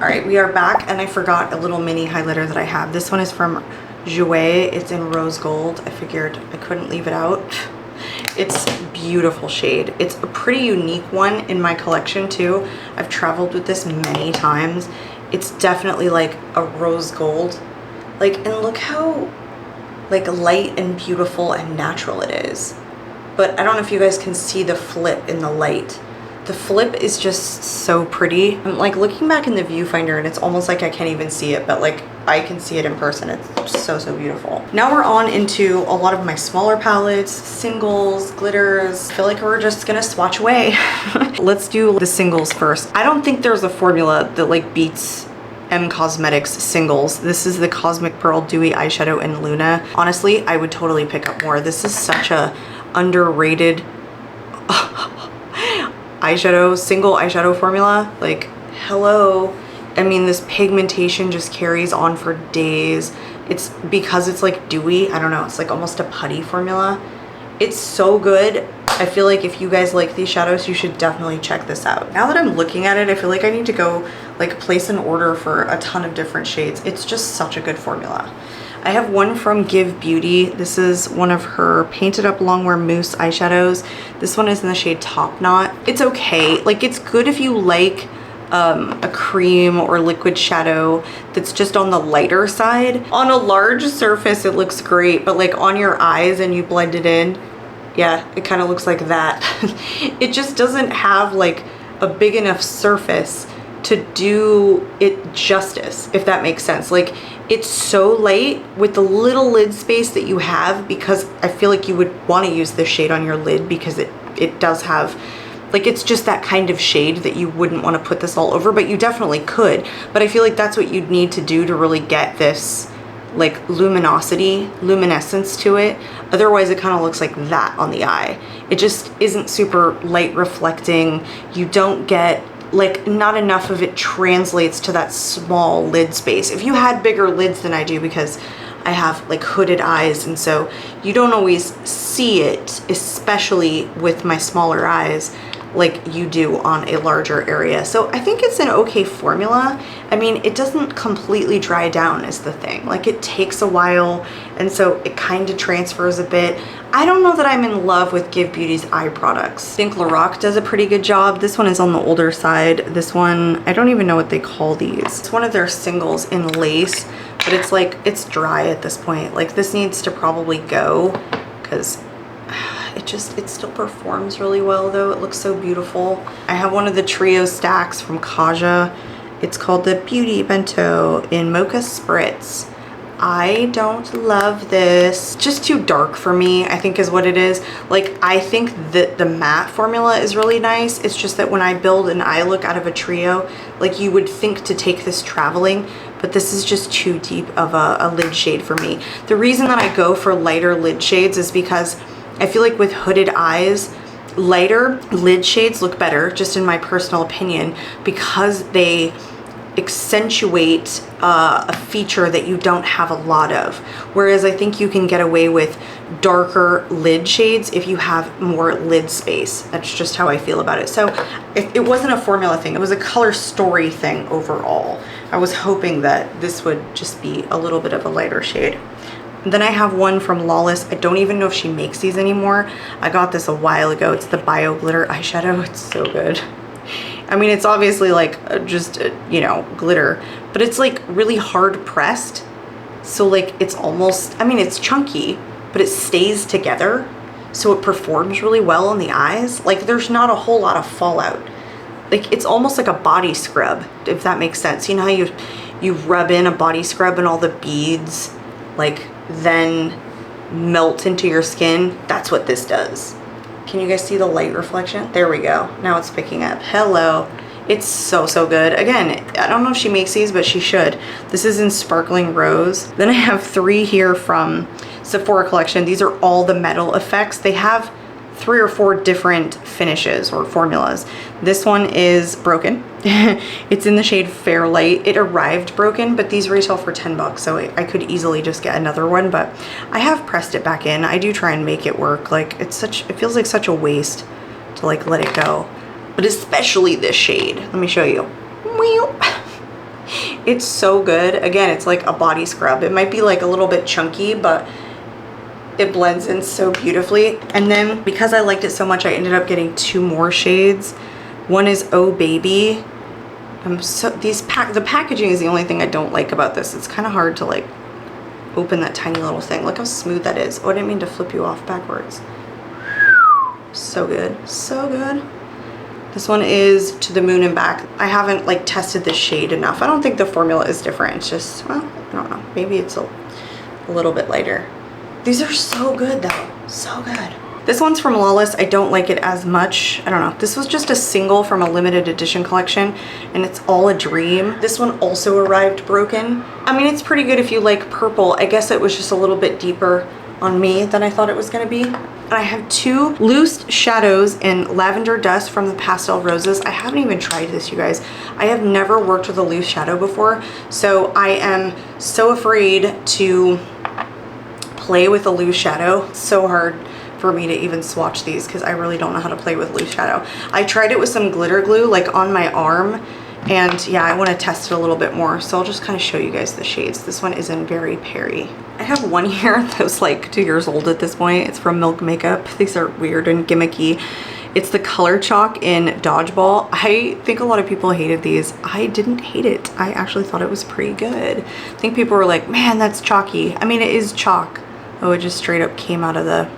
All right, we are back, and I forgot a little mini highlighter that I have. This one is from Jouer. It's in rose gold. I figured I couldn't leave it out. It's a beautiful shade. It's a pretty unique one in my collection too. I've traveled with this many times. It's definitely like a rose gold. Like, and look how like light and beautiful and natural it is. But I don't know if you guys can see the flip in the light. The flip is just so pretty. I'm like looking back in the viewfinder and it's almost like I can't even see it, but like I can see it in person. It's so beautiful. Now we're on into a lot of my smaller palettes, singles, glitters. I feel like we're just gonna swatch away. Let's do the singles first. I don't think there's a formula that like beats M Cosmetics singles. This is the Cosmic Pearl Dewy Eyeshadow in Luna. Honestly, I would totally pick up more. This is such a underrated single eyeshadow formula. Like, hello. I mean, this pigmentation just carries on for days. It's because it's like dewy. I don't know, it's like almost a putty formula. It's so good. I feel like if you guys like these shadows, you should definitely check this out. Now that I'm looking at it, I feel like I need to go like place an order for a ton of different shades. It's just such a good formula. I have one from Give Beauty. This is one of her Painted Up Longwear Mousse eyeshadows. This one is in the shade Top Knot. It's okay. Like, it's good if you like a cream or liquid shadow that's just on the lighter side. On a large surface, it looks great, but like on your eyes and you blend it in, yeah, it kind of looks like that. It just doesn't have like a big enough surface to do it justice, if that makes sense. Like, it's so light with the little lid space that you have, because I feel like you would want to use this shade on your lid because it does have, like, it's just that kind of shade that you wouldn't want to put this all over, but you definitely could. But I feel like that's what you'd need to do to really get this like luminescence to it. Otherwise it kind of looks like that on the eye. It just isn't super light reflecting. You don't get, like, not enough of it translates to that small lid space. If you had bigger lids than I do, because I have like hooded eyes, and so you don't always see it, especially with my smaller eyes, like you do on a larger area. So I think it's an okay formula. I mean, it doesn't completely dry down is the thing. Like, it takes a while, and so it kind of transfers a bit. I don't know that I'm in love with Give Beauty's eye products. I think Lorac does a pretty good job. This one is on the older side. This one, I don't even know what they call these. It's one of their singles in lace, but it's like, it's dry at this point. Like, this needs to probably go, because it still performs really well though. It looks so beautiful. I have one of the trio stacks from Kaja. It's called the Beauty Bento in Mocha Spritz. I don't love this. Just too dark for me, I think is what it is. Like, I think that the matte formula is really nice. It's just that when I build an eye look out of a trio, like, you would think to take this traveling, but this is just too deep of a lid shade for me. The reason that I go for lighter lid shades is because I feel like with hooded eyes, lighter lid shades look better, just in my personal opinion, because they accentuate a feature that you don't have a lot of. Whereas I think you can get away with darker lid shades if you have more lid space. That's just how I feel about it. So it wasn't a formula thing, it was a color story thing overall. I was hoping that this would just be a little bit of a lighter shade. Then I have one from Lawless. I don't even know if she makes these anymore. I got this a while ago. It's the Bio Glitter eyeshadow. It's so good. I mean, it's obviously like just, you know, glitter, but it's like really hard pressed. So like, it's almost, I mean, it's chunky, but it stays together. So it performs really well on the eyes. Like, there's not a whole lot of fallout. Like, it's almost like a body scrub, if that makes sense. You know how you rub in a body scrub and all the beads, like, then melt into your skin? That's what this does. Can you guys see the light reflection? There we go. Now it's picking up. Hello. It's so good. Again, I don't know if she makes these, but she should. This is in Sparkling Rose. Then I have 3 here from Sephora collection. These are all the metal effects. They have 3 or 4 different finishes or formulas. This one is broken. It's in the shade Fairlight. It arrived broken, but these retail for 10 bucks, so I could easily just get another one, but I have pressed it back in. I do try and make it work. Like, it feels like such a waste to like let it go. But especially this shade. Let me show you. It's so good. Again, it's like a body scrub. It might be like a little bit chunky, but it blends in so beautifully. And then because I liked it so much, I ended up getting 2 more shades. One is Oh Baby. The packaging is the only thing I don't like about this. It's kind of hard to like open that tiny little thing. Look how smooth that is. Oh, I didn't mean to flip you off backwards. So good, so good. This one is To the Moon and Back. I haven't like tested the shade enough. I don't think the formula is different. It's just, well, I don't know. Maybe it's a little bit lighter. These are so good though, so good. This one's from Lawless. I don't like it as much. I don't know. This was just a single from a limited edition collection and it's all a dream. This one also arrived broken. I mean, it's pretty good if you like purple. I guess it was just a little bit deeper on me than I thought it was gonna be. And I have 2 loose shadows in Lavender Dust from the Pastel Roses. I haven't even tried this, you guys. I have never worked with a loose shadow before, so I am so afraid to play with a loose shadow. It's so hard for me to even swatch these because I really don't know how to play with loose shadow. I tried it with some glitter glue like on my arm, and yeah, I want to test it a little bit more, so I'll just kind of show you guys the shades. This one is in Very Perry. I have one here that's like 2 years old at this point. It's from Milk Makeup. These are weird and gimmicky. It's the Color Chalk in Dodgeball. I think a lot of people hated these. I didn't hate it. I actually thought it was pretty good. I think people were like, man, that's chalky. I mean, it is chalk. Oh, it just straight up came out of the,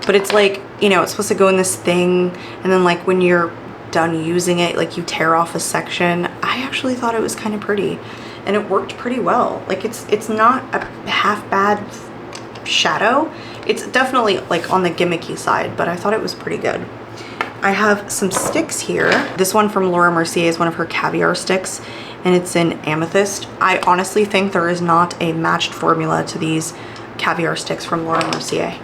but it's like, you know, it's supposed to go in this thing, and then like when you're done using it, like you tear off a section. I actually thought it was kind of pretty, and it worked pretty well. Like it's not a half bad shadow. It's definitely like on the gimmicky side, but I thought it was pretty good. I have some sticks here. This one from Laura Mercier is one of her caviar sticks, and it's in Amethyst. I honestly think there is not a matched formula to these caviar sticks from Laura Mercier.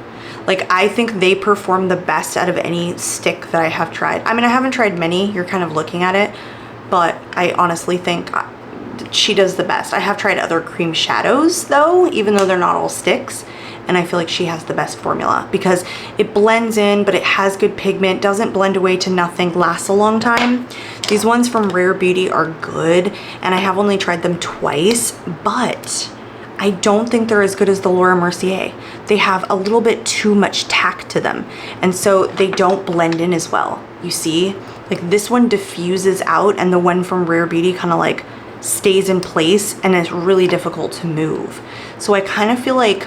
Like, I think they perform the best out of any stick that I have tried. I mean, I haven't tried many, you're kind of looking at it, but I honestly think she does the best. I have tried other cream shadows though, even though they're not all sticks, and I feel like she has the best formula because it blends in, but it has good pigment, doesn't blend away to nothing, lasts a long time. These ones from Rare Beauty are good, and I have only tried them twice, but I don't think they're as good as the Laura Mercier. They have a little bit too much tack to them, and so they don't blend in as well. You see, like this one diffuses out, and the one from Rare Beauty kind of like stays in place, and it's really difficult to move. So I kind of feel like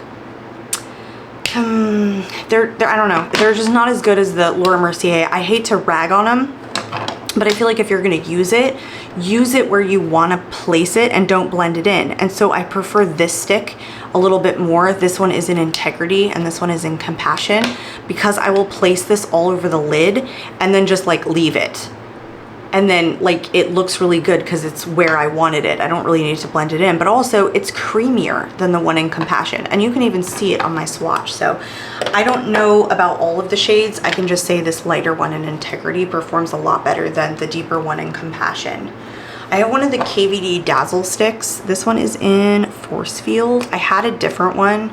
they're I don't know, they're just not as good as the Laura Mercier. I hate to rag on them, but I feel like if you're gonna use it where you wanna place it and don't blend it in. And so I prefer this stick a little bit more. This one is in Integrity and this one is in Compassion, because I will place this all over the lid and then just like leave it. And then like it looks really good because it's where I wanted it. I don't really need to blend it in, but also it's creamier than the one in Compassion. And you can even see it on my swatch. So I don't know about all of the shades. I can just say this lighter one in Integrity performs a lot better than the deeper one in Compassion. I have one of the KVD Dazzle sticks. This one is in Force Field. I had a different one.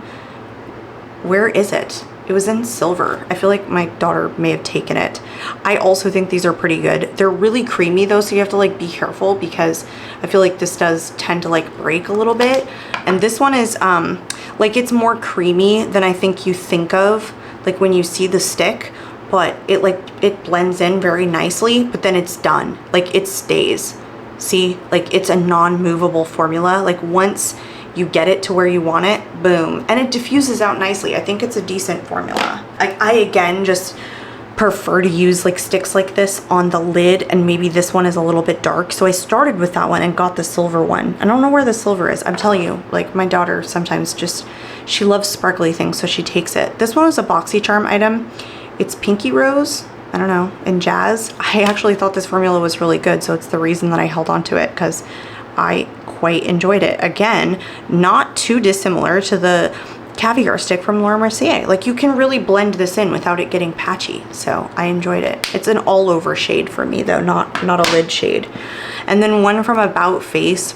Where is it? It was in silver. I feel like my daughter may have taken it. I also think these are pretty good. They're really creamy though, so you have to like be careful because I feel like this does tend to like break a little bit. And this one is like it's more creamy than I think you think of like when you see the stick, but it blends in very nicely, but then it's done. Like it stays. See, like it's a non-movable formula. Like once you get it to where you want it, boom, and it diffuses out nicely. I think it's a decent formula. I again just prefer to use like sticks like this on the lid, and maybe this one is a little bit dark, so I started with that one and got the silver one. I don't know where the silver is. I'm telling you, like my daughter sometimes just, she loves sparkly things, so she takes it. This one was a BoxyCharm item. It's Pinky Rose, I don't know, in Jazz. I actually thought this formula was really good, so it's the reason that I held on to it, because I quite enjoyed it. Again, not too dissimilar to the caviar stick from Laura Mercier. Like you can really blend this in without it getting patchy, so I enjoyed it. It's an all over shade for me though, not a lid shade. And then one from About Face.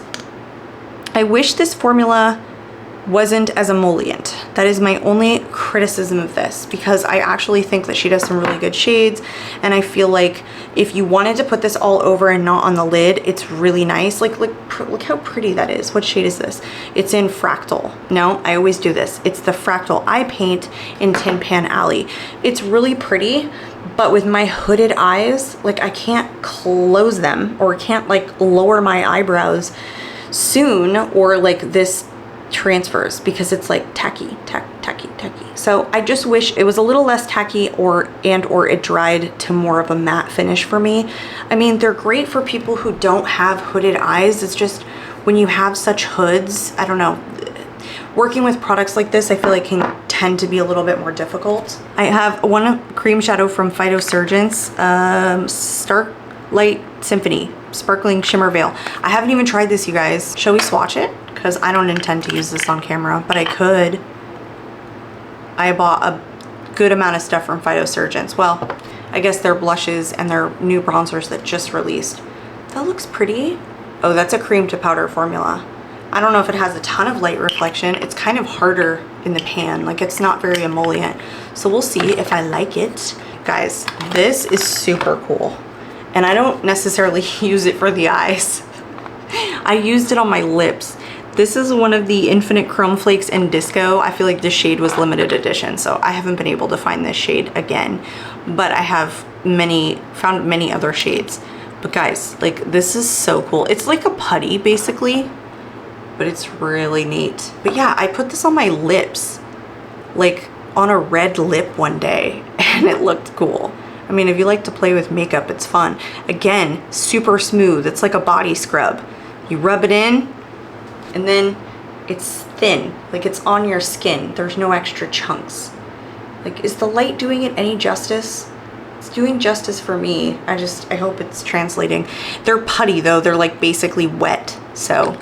I wish this formula wasn't as emollient. That is my only criticism of this, because I actually think that she does some really good shades, and I feel like if you wanted to put this all over and not on the lid, it's really nice. Like look how pretty that is. What shade is this? It's in Fractal. No, I always do this. It's the Fractal Eye Paint in Tin Pan Alley. It's really pretty, but with my hooded eyes, like I can't close them or can't like lower my eyebrows soon, or like this transfers because it's like tacky. So I just wish it was a little less tacky, or it dried to more of a matte finish for me. I mean, they're great for people who don't have hooded eyes. It's just when you have such hoods, I don't know, working with products like this, I feel like can tend to be a little bit more difficult. I have one cream shadow from Phytosurgence, Starlight Symphony Sparkling Shimmer Veil. I haven't even tried this, you guys. Shall we swatch it? Because I don't intend to use this on camera, but I could. I bought a good amount of stuff from Phytosurgence. Well, I guess their blushes and their new bronzers that just released. That looks pretty. Oh, that's a cream to powder formula. I don't know if it has a ton of light reflection. It's kind of harder in the pan. Like, it's not very emollient. So we'll see if I like it. Guys, this is super cool. And I don't necessarily use it for the eyes. I used it on my lips. This is one of the Infinite Chrome Flakes in Disco. I feel like this shade was limited edition, so I haven't been able to find this shade again. But I have found many other shades. But guys, like, this is so cool. It's like a putty, basically, but it's really neat. But yeah, I put this on my lips, like on a red lip one day, and it looked cool. I mean, if you like to play with makeup, it's fun. Again, super smooth. It's like a body scrub. You rub it in, and then it's thin, like it's on your skin. There's no extra chunks. Like, is the light doing it any justice? It's doing justice for me. I hope it's translating. They're putty though. They're like basically wet. So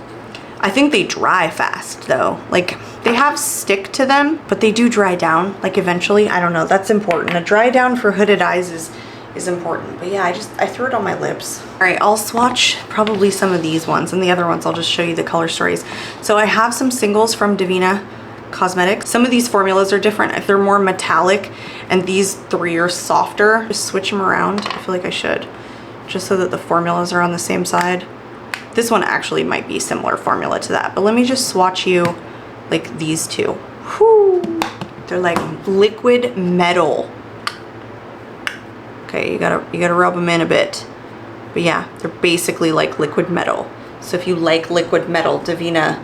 I think they dry fast though. Like, they have stick to them, but they do dry down, like eventually. I don't know, that's important. A dry down for hooded eyes is important. But yeah, I threw it on my lips. All right, I'll swatch probably some of these ones, and the other ones I'll just show you the color stories. So I have some singles from Divina Cosmetics. Some of these formulas are different. If they're more metallic and these three are softer, just switch them around. I feel like I should, just so that the formulas are on the same side. This one actually might be similar formula to that, but let me just swatch you like these two. Whoo! They're like liquid metal. Okay, you gotta rub them in a bit. But yeah, they're basically like liquid metal. So if you like liquid metal, Divina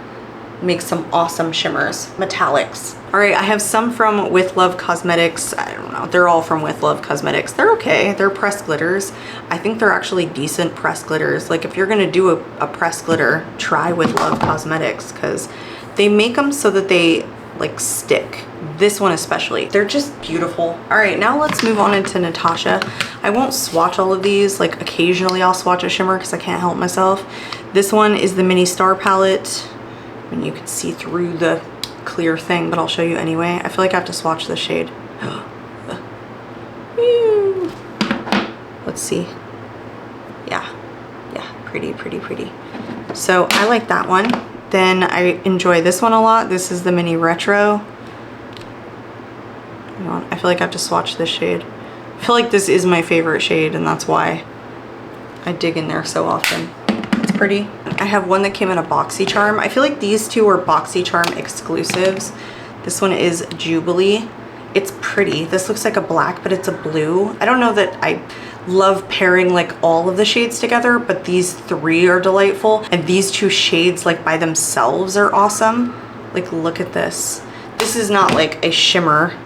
makes some awesome shimmers, metallics. All right, I have some from With Love Cosmetics. I don't know, they're all from With Love Cosmetics. They're okay, they're pressed glitters. I think they're actually decent pressed glitters. Like, if you're gonna do a pressed glitter, try With Love Cosmetics, because they make them so that they like stick. This one especially. They're just beautiful. All right, now let's move on into Natasha. I won't swatch all of these. Like, occasionally I'll swatch a shimmer because I can't help myself. This one is the Mini Star palette. And you can see through the clear thing, but I'll show you anyway. I feel like I have to swatch this shade. Let's see. Yeah, pretty. So I like that one. Then I enjoy this one a lot. This is the Mini Retro. Hang on, I feel like I have to swatch this shade. I feel like this is my favorite shade, and that's why I dig in there so often. It's pretty. I have one that came in a BoxyCharm. I feel like these two are BoxyCharm exclusives. This one is Jubilee. It's pretty. This looks like a black, but it's a blue. I don't know that I love pairing like all of the shades together, but these three are delightful. And these two shades like by themselves are awesome. Like, look at this. This is not like a shimmer.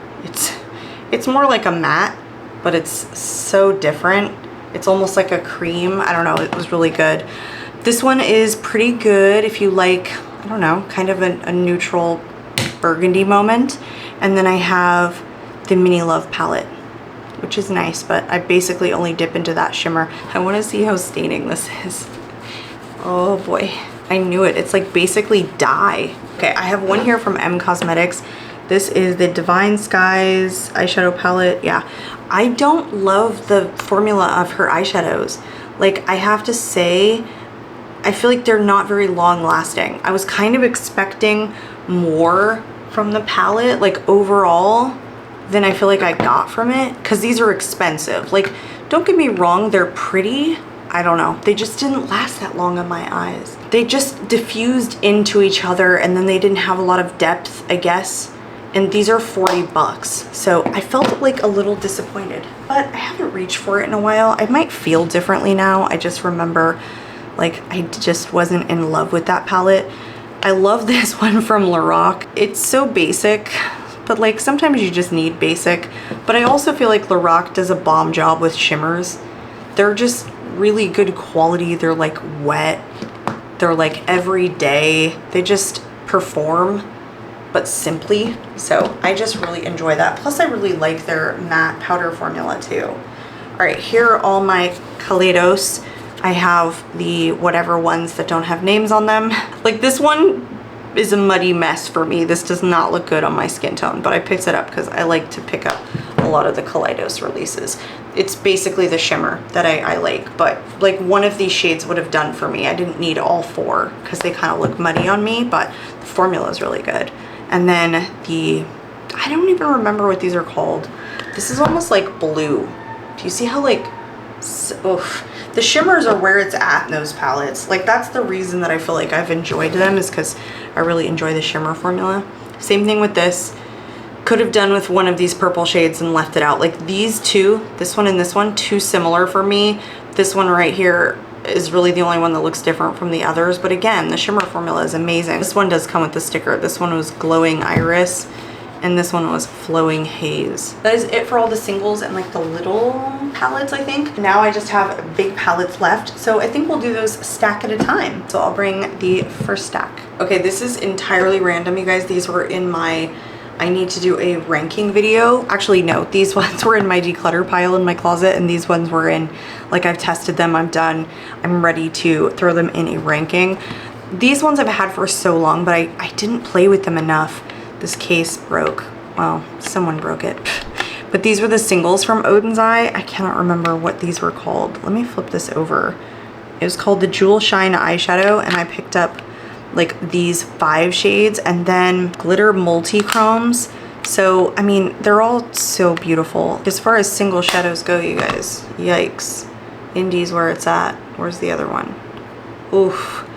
It's more like a matte, but it's so different. It's almost like a cream. I don't know, it was really good. This one is pretty good if you like, I don't know, kind of a neutral burgundy moment. And then I have the Mini Love palette, which is nice, but I basically only dip into that shimmer. I want to see how staining this is. Oh boy, I knew it. It's like basically dye. Okay, I have one here from M Cosmetics. This is the Divine Skies eyeshadow palette. Yeah, I don't love the formula of her eyeshadows. Like, I have to say, I feel like they're not very long lasting. I was kind of expecting more from the palette, like overall, than I feel like I got from it, because these are expensive. Like, don't get me wrong, they're pretty. I don't know, they just didn't last that long on my eyes. They just diffused into each other, and then they didn't have a lot of depth, I guess. And these are 40 bucks. So I felt like a little disappointed, but I haven't reached for it in a while. I might feel differently now. I just remember, like, I just wasn't in love with that palette. I love this one from Lorac. It's so basic, but like sometimes you just need basic. But I also feel like Lorac does a bomb job with shimmers. They're just really good quality. They're like wet. They're like everyday. They just perform, but simply. So I just really enjoy that. Plus I really like their matte powder formula too. All right, here are all my Kaleidos. I have the whatever ones that don't have names on them. Like this one is a muddy mess for me. This does not look good on my skin tone, but I picked it up because I like to pick up a lot of the Kaleidos releases. It's basically the shimmer that I like, but like one of these shades would have done for me. I didn't need all four because they kind of look muddy on me, but the formula is really good. And then I don't even remember what these are called. This is almost like blue. Do you see how like, oof. The shimmers are where it's at in those palettes. Like that's the reason that I feel like I've enjoyed them, is because I really enjoy the shimmer formula. Same thing with this. Could have done with one of these purple shades and left it out. Like these two, this one and this one, too similar for me. This one right here is really the only one that looks different from the others. But again, the shimmer formula is amazing. This one does come with the sticker. This one was Glowing Iris, and this one was Flowing Haze. That is it for all the singles and like the little palettes, I think. Now I just have big palettes left, so I think we'll do those stack at a time. So I'll bring the first stack. Okay, this is entirely random, you guys. These were in my I need to do a ranking video. Actually, no, these ones were in my declutter pile in my closet, and these ones were in, like, I've tested them, I'm done. I'm ready to throw them in a ranking. These ones I've had for so long, but I didn't play with them enough. This case broke. Well, someone broke it. But these were the singles from Odin's Eye. I cannot remember what these were called. Let me flip this over. It was called the Jewel Shine Eyeshadow, and I picked up like these 5 shades and then glitter multi-chromes. So, I mean, they're all so beautiful. As far as single shadows go, you guys, yikes. Indie's where it's at. Where's the other one? Oof.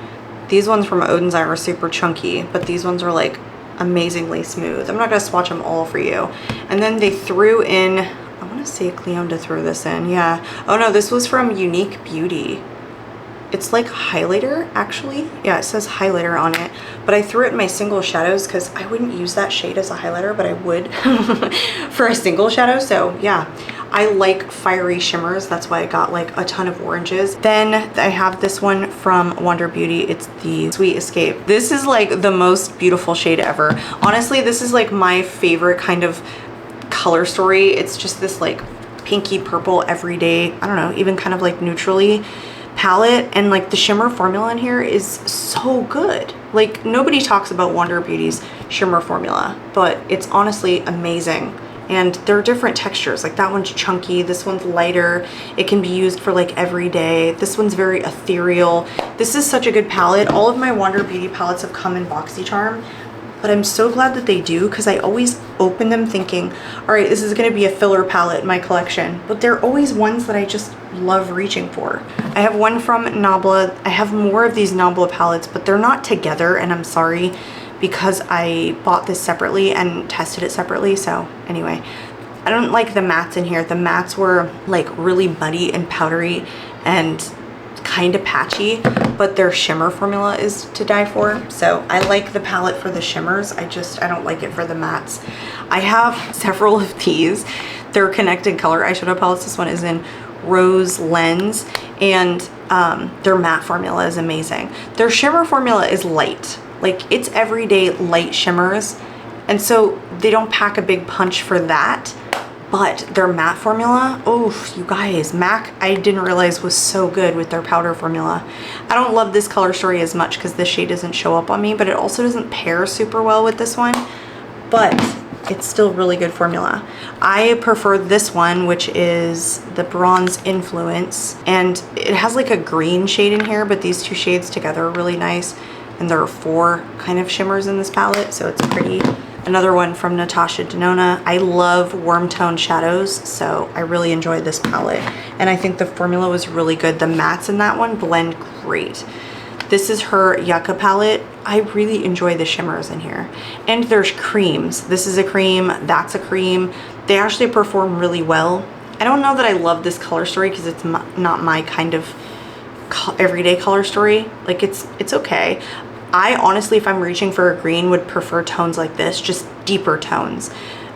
These ones from Odin's Eye are super chunky, but these ones are like amazingly smooth. I'm not gonna swatch them all for you. And then they threw in, I wanna say Cleon to throw this in, yeah. Oh no, this was from Unique Beauty. It's like highlighter, actually. Yeah, it says highlighter on it, but I threw it in my single shadows because I wouldn't use that shade as a highlighter, but I would for a single shadow. So yeah, I like fiery shimmers. That's why I got like a ton of oranges. Then I have this one from Wonder Beauty. It's the Sweet Escape. This is like the most beautiful shade ever. Honestly, this is like my favorite kind of color story. It's just this like pinky purple everyday, I don't know, even kind of like neutrally palette, and like the shimmer formula in here is so good. Like nobody talks about Wonder Beauty's shimmer formula, but it's honestly amazing. And there are different textures. Like that one's chunky, this one's lighter. It can be used for like every day. This one's very ethereal. This is such a good palette. All of my Wonder Beauty palettes have come in BoxyCharm, but I'm so glad that they do, because I always open them thinking, all right, this is gonna be a filler palette in my collection. But they're always ones that I just love reaching for. I have one from Nabla. I have more of these Nabla palettes, but they're not together, and I'm sorry because I bought this separately and tested it separately. So anyway, I don't like the mattes in here. The mattes were like really muddy and powdery and kind of patchy, but their shimmer formula is to die for. So I like the palette for the shimmers. I don't like it for the mattes. I have several of these. They're connected color eyeshadow palettes. This one is in Rose Lens, and their matte formula is amazing. Their shimmer formula is light. Like it's everyday light shimmers, and so they don't pack a big punch for that. But their matte formula, oh, you guys, MAC, I didn't realize was so good with their powder formula. I don't love this color story as much because this shade doesn't show up on me, but it also doesn't pair super well with this one, but it's still really good formula. I prefer this one, which is the Bronze Influence, and it has like a green shade in here, but these 2 shades together are really nice. And there are 4 kind of shimmers in this palette, so it's pretty. Another one from Natasha Denona. I love warm tone shadows, so I really enjoyed this palette. And I think the formula was really good. The mattes in that one blend great. This is her Yucca palette. I really enjoy the shimmers in here. And there's creams. This is a cream, that's a cream. They actually perform really well. I don't know that I love this color story because it's not my kind of everyday color story. Like it's okay. I honestly, if I'm reaching for a green, would prefer tones like this, just deeper tones.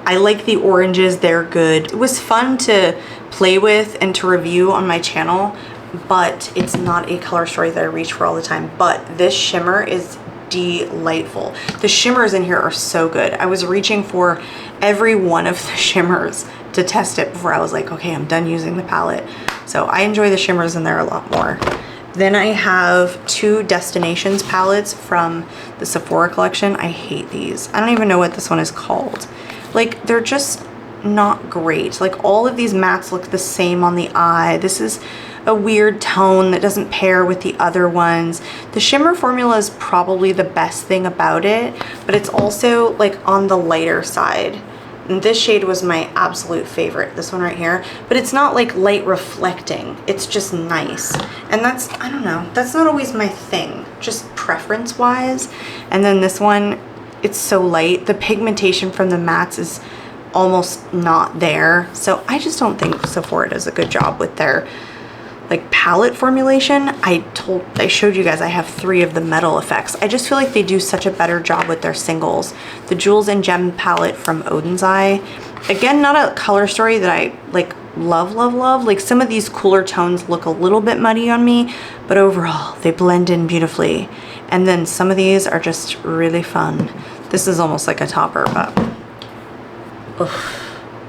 I like the oranges, they're good. It was fun to play with and to review on my channel, but it's not a color story that I reach for all the time. But this shimmer is delightful. The shimmers in here are so good. I was reaching for every one of the shimmers to test it before I was like, okay, I'm done using the palette. So I enjoy the shimmers in there a lot more. Then I have two Destinations palettes from the Sephora collection. I hate these. I don't even know what this one is called. Like, they're just not great. Like, all of these mattes look the same on the eye. This is a weird tone that doesn't pair with the other ones. The shimmer formula is probably the best thing about it, but it's also like on the lighter side. And this shade was my absolute favorite, this one right here, but it's not like light reflecting, it's just nice. And that's, I don't know, that's not always my thing, just preference wise. And then this one, it's so light. The pigmentation from the mattes is almost not there. So I just don't think Sephora does a good job with their like palette formulation. I showed you guys I have 3 of the metal effects. I just feel like they do such a better job with their singles. The Jewels and Gem palette from Odin's Eye. Again, not a color story that I like love. Like some of these cooler tones look a little bit muddy on me, but overall they blend in beautifully. And then some of these are just really fun. This is almost like a topper, but ugh.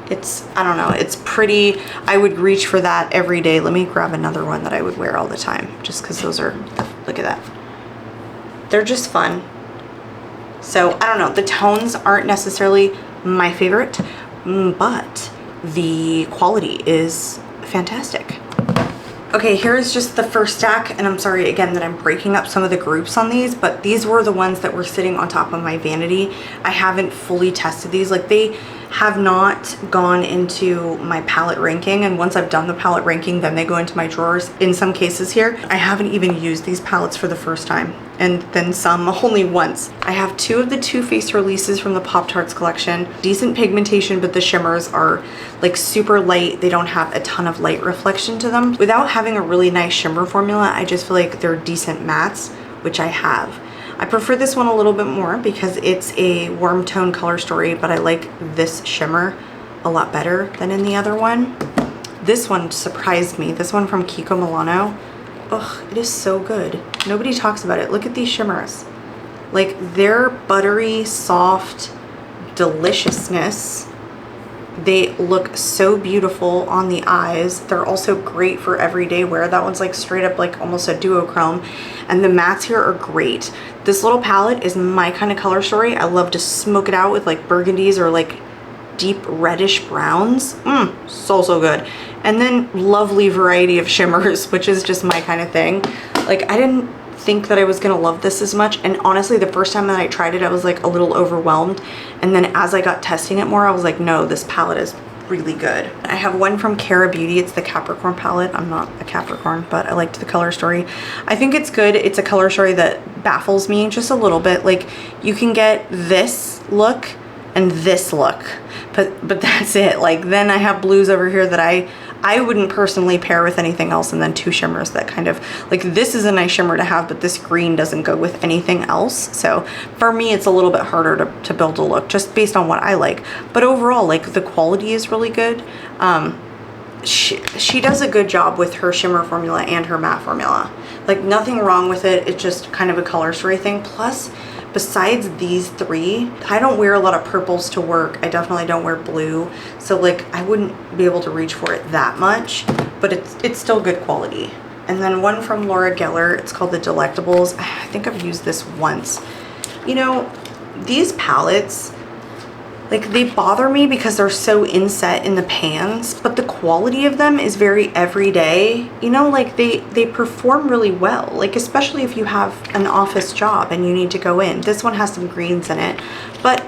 It's, I don't know, it's pretty. I would reach for that every day. Let me grab another one that I would wear all the time, just because those are, look at that. They're just fun. So, I don't know, the tones aren't necessarily my favorite, but the quality is fantastic. Okay, here's just the first stack, and I'm sorry again that I'm breaking up some of the groups on these, but these were the ones that were sitting on top of my vanity. I haven't fully tested these. Like, they have not gone into my palette ranking, and once I've done the palette ranking, then they go into my drawers in some cases here. I haven't even used these palettes for the first time, and then some only once. I have 2 of the Too Faced releases from the Pop Tarts collection. Decent pigmentation, but the shimmers are like super light. They don't have a ton of light reflection to them. Without having a really nice shimmer formula, I just feel like they're decent mattes, which I have. I prefer this one a little bit more because it's a warm tone color story, but I like this shimmer a lot better than in the other one. This one surprised me. This one from Kiko Milano. Ugh, it is so good. Nobody talks about it. Look at these shimmers. Like, they're buttery, soft deliciousness. They look so beautiful on the eyes. They're also great for everyday wear. That one's like straight up like almost a duochrome. And the mattes here are great. This little palette is my kind of color story. I love to smoke it out with like burgundies or like deep reddish browns. So good. And then lovely variety of shimmers, which is just my kind of thing. Like, I didn't think that I was gonna love this as much, and honestly the first time that I tried it I was like a little overwhelmed, and then as I got testing it more I was like, no, this palette is really good. I have one from Cara Beauty. It's the Capricorn palette. I'm not a Capricorn, but I liked the color story. I think it's good. It's a color story that baffles me just a little bit. Like, you can get this look and this look, but that's it. Like, then I have blues over here that I wouldn't personally pair with anything else, and then 2 shimmers that kind of, like, this is a nice shimmer to have, but this green doesn't go with anything else. So for me, it's a little bit harder to build a look just based on what I like. But overall, like, the quality is really good. She does a good job with her shimmer formula and her matte formula. Like, nothing wrong with it. It's just kind of a color story thing. Plus, besides these 3, I don't wear a lot of purples to work. I definitely don't wear blue. So like, I wouldn't be able to reach for it that much, but it's still good quality. And then one from Laura Geller, it's called the Delectables. I think I've used this once. You know, these palettes, like, they bother me because they're so inset in the pans, but the quality of them is very everyday. You know, like, they perform really well, like, especially if you have an office job and you need to go in. This one has some greens in it, but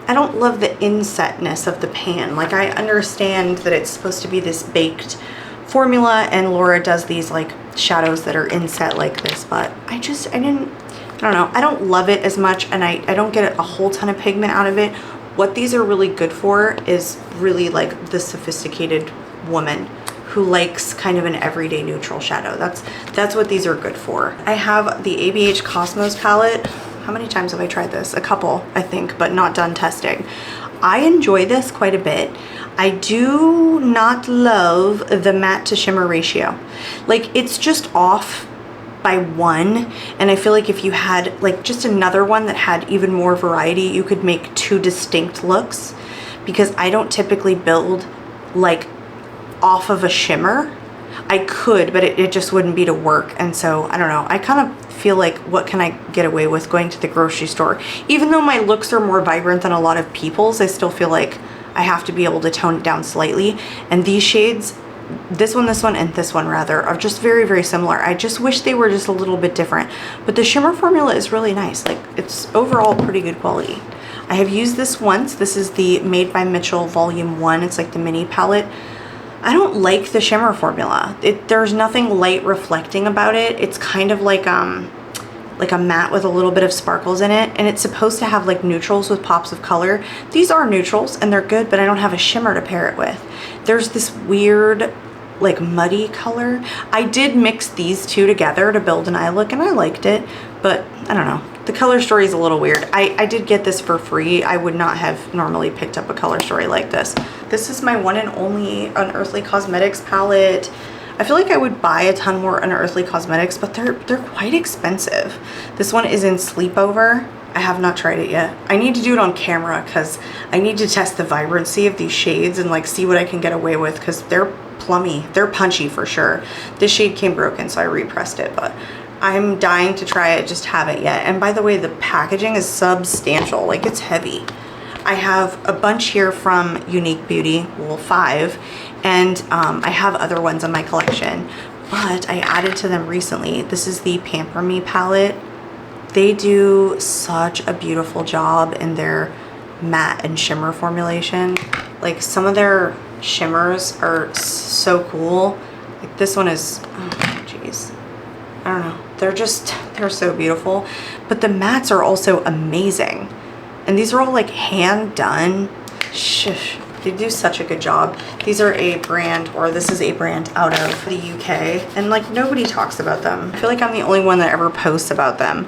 I don't love the insetness of the pan. Like, I understand that it's supposed to be this baked formula, and Laura does these like shadows that are inset like this, but I don't know, I don't love it as much, and I don't get a whole ton of pigment out of it. What these are really good for is really like the sophisticated woman who likes kind of an everyday neutral shadow. That's what these are good for. I have the ABH Cosmos palette. How many times have I tried this? A couple, I think, but not done testing. I enjoy this quite a bit. I do not love the matte to shimmer ratio. Like, it's just off by 1, and I feel like if you had like just another one that had even more variety, you could make 2 distinct looks, because I don't typically build like off of a shimmer. I could, but it just wouldn't be to work. And so I don't know, I kind of feel like, what can I get away with going to the grocery store? Even though my looks are more vibrant than a lot of people's, I still feel like I have to be able to tone it down slightly. And these shades, this one, and this one rather, are just very, very similar. I just wish they were just a little bit different. But the shimmer formula is really nice. Like, it's overall pretty good quality. I have used this once. This is the Made by Mitchell Volume 1. It's like the mini palette. I don't like the shimmer formula. There's nothing light reflecting about it. It's kind of like a matte with a little bit of sparkles in it, and it's supposed to have like neutrals with pops of color. These are neutrals and they're good, but I don't have a shimmer to pair it with. There's this weird like muddy color. I did mix these two together to build an eye look, and I liked it, but I don't know. The color story is a little weird. I did get this for free. I would not have normally picked up a color story like this. This is my one and only Unearthly Cosmetics palette. I feel like I would buy a ton more Unearthly Cosmetics, but they're quite expensive. This one is in Sleepover. I have not tried it yet. I need to do it on camera because I need to test the vibrancy of these shades and like see what I can get away with, because they're plummy. They're punchy for sure. This shade came broken, so I repressed it, but I'm dying to try it, just haven't yet. And by the way, the packaging is substantial, like it's heavy. I have a bunch here from Unique Beauty, well 5, and I have other ones in my collection, but I added to them recently. This is the Pamper Me palette. They do such a beautiful job in their matte and shimmer formulation. Like, some of their shimmers are so cool. Like, this one is, oh geez, I don't know. They're so beautiful. But the mattes are also amazing. And these are all like hand done. Shush. They do such a good job. These are a brand, or this is a brand out of the UK, and like nobody talks about them. I feel like I'm the only one that ever posts about them.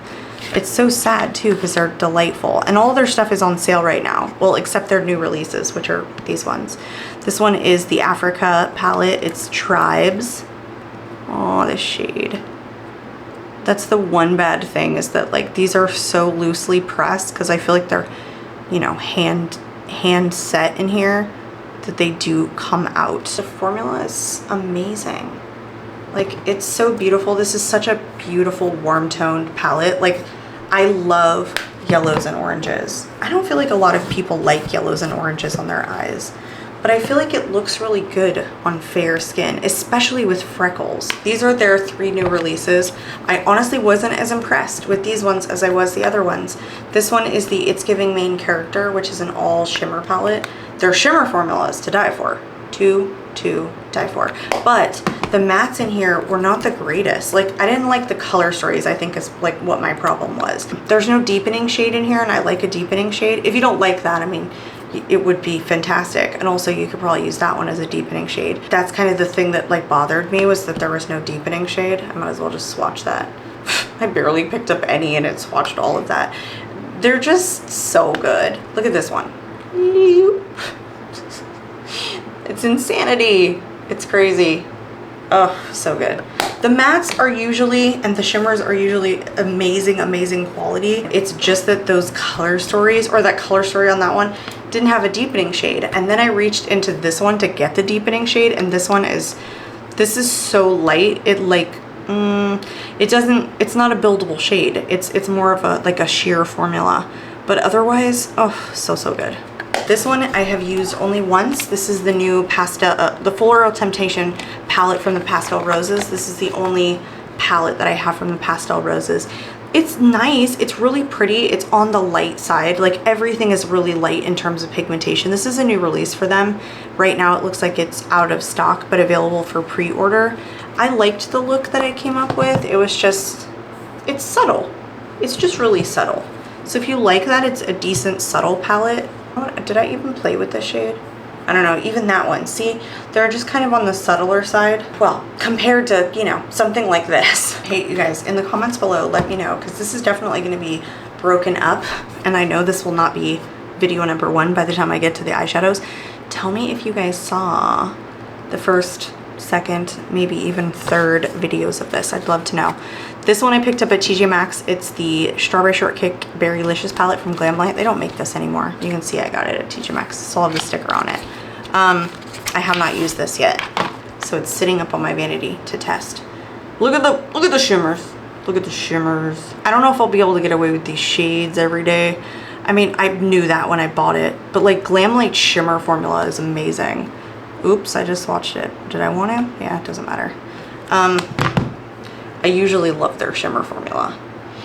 It's so sad too, because they're delightful, and all their stuff is on sale right now. Well, except their new releases, which are these ones. This one is the Africa palette. It's Tribes. Oh, this shade. That's the one bad thing, is that like these are so loosely pressed, because I feel like they're, you know, hand set in here, that they do come out. The formula is amazing. Like, it's so beautiful. This is such a beautiful warm toned palette. Like, I love yellows and oranges. I don't feel like a lot of people like yellows and oranges on their eyes, but I feel like it looks really good on fair skin, especially with freckles. These are their 3 new releases. I honestly wasn't as impressed with these ones as I was the other ones. This one is the It's Giving Main Character, which is an all shimmer palette. Their shimmer formula is to die for. To die for. But the mattes in here were not the greatest. Like, I didn't like the color stories, I think is like what my problem was. There's no deepening shade in here, and I like a deepening shade. If you don't like that, I mean, it would be fantastic. And also you could probably use that one as a deepening shade. That's kind of the thing that like bothered me, was that there was no deepening shade. I might as well just swatch that. I barely picked up any, and it swatched all of that. They're just so good. Look at this one. It's insanity. It's crazy. Oh, so good. The mattes are usually, and the shimmers are usually amazing, amazing quality. It's just that those color stories, or that color story on that one, didn't have a deepening shade. And then I reached into this one to get the deepening shade, and this is so light. It like, it's not a buildable shade. It's more of a, like a sheer formula. But otherwise, oh, so good. This one I have used only once. This is the new pastel, the Floral Temptation palette from the Pastel Roses. This is the only palette that I have from the Pastel Roses. It's nice. It's really pretty. It's on the light side. Like everything is really light in terms of pigmentation. This is a new release for them. Right now it looks like it's out of stock, but available for pre-order. I liked the look that I came up with. It was just, it's subtle. It's just really subtle. So if you like that, it's a decent subtle palette. Did I even play with this shade? I don't know, even that one. See, they're just kind of on the subtler side. Well, compared to, you know, something like this. Hey, you guys, in the comments below, let me know, because this is definitely going to be broken up. And I know this will not be video number 1 by the time I get to the eyeshadows. Tell me if you guys saw the first, second, maybe even third videos of this. I'd love to know. This one I picked up at TJ Maxx. It's the Strawberry Shortcake Berrylicious palette from Glamlight. They don't make this anymore. You can see I got it at TJ Maxx. Still have the sticker on it. I have not used this yet, so it's sitting up on my vanity to test. Look at the shimmers. Look at the shimmers. I don't know if I'll be able to get away with these shades every day. I mean, I knew that when I bought it, but like Glamlight shimmer formula is amazing. Oops, I just swatched it. Did I want to? Yeah, it doesn't matter. I usually love their shimmer formula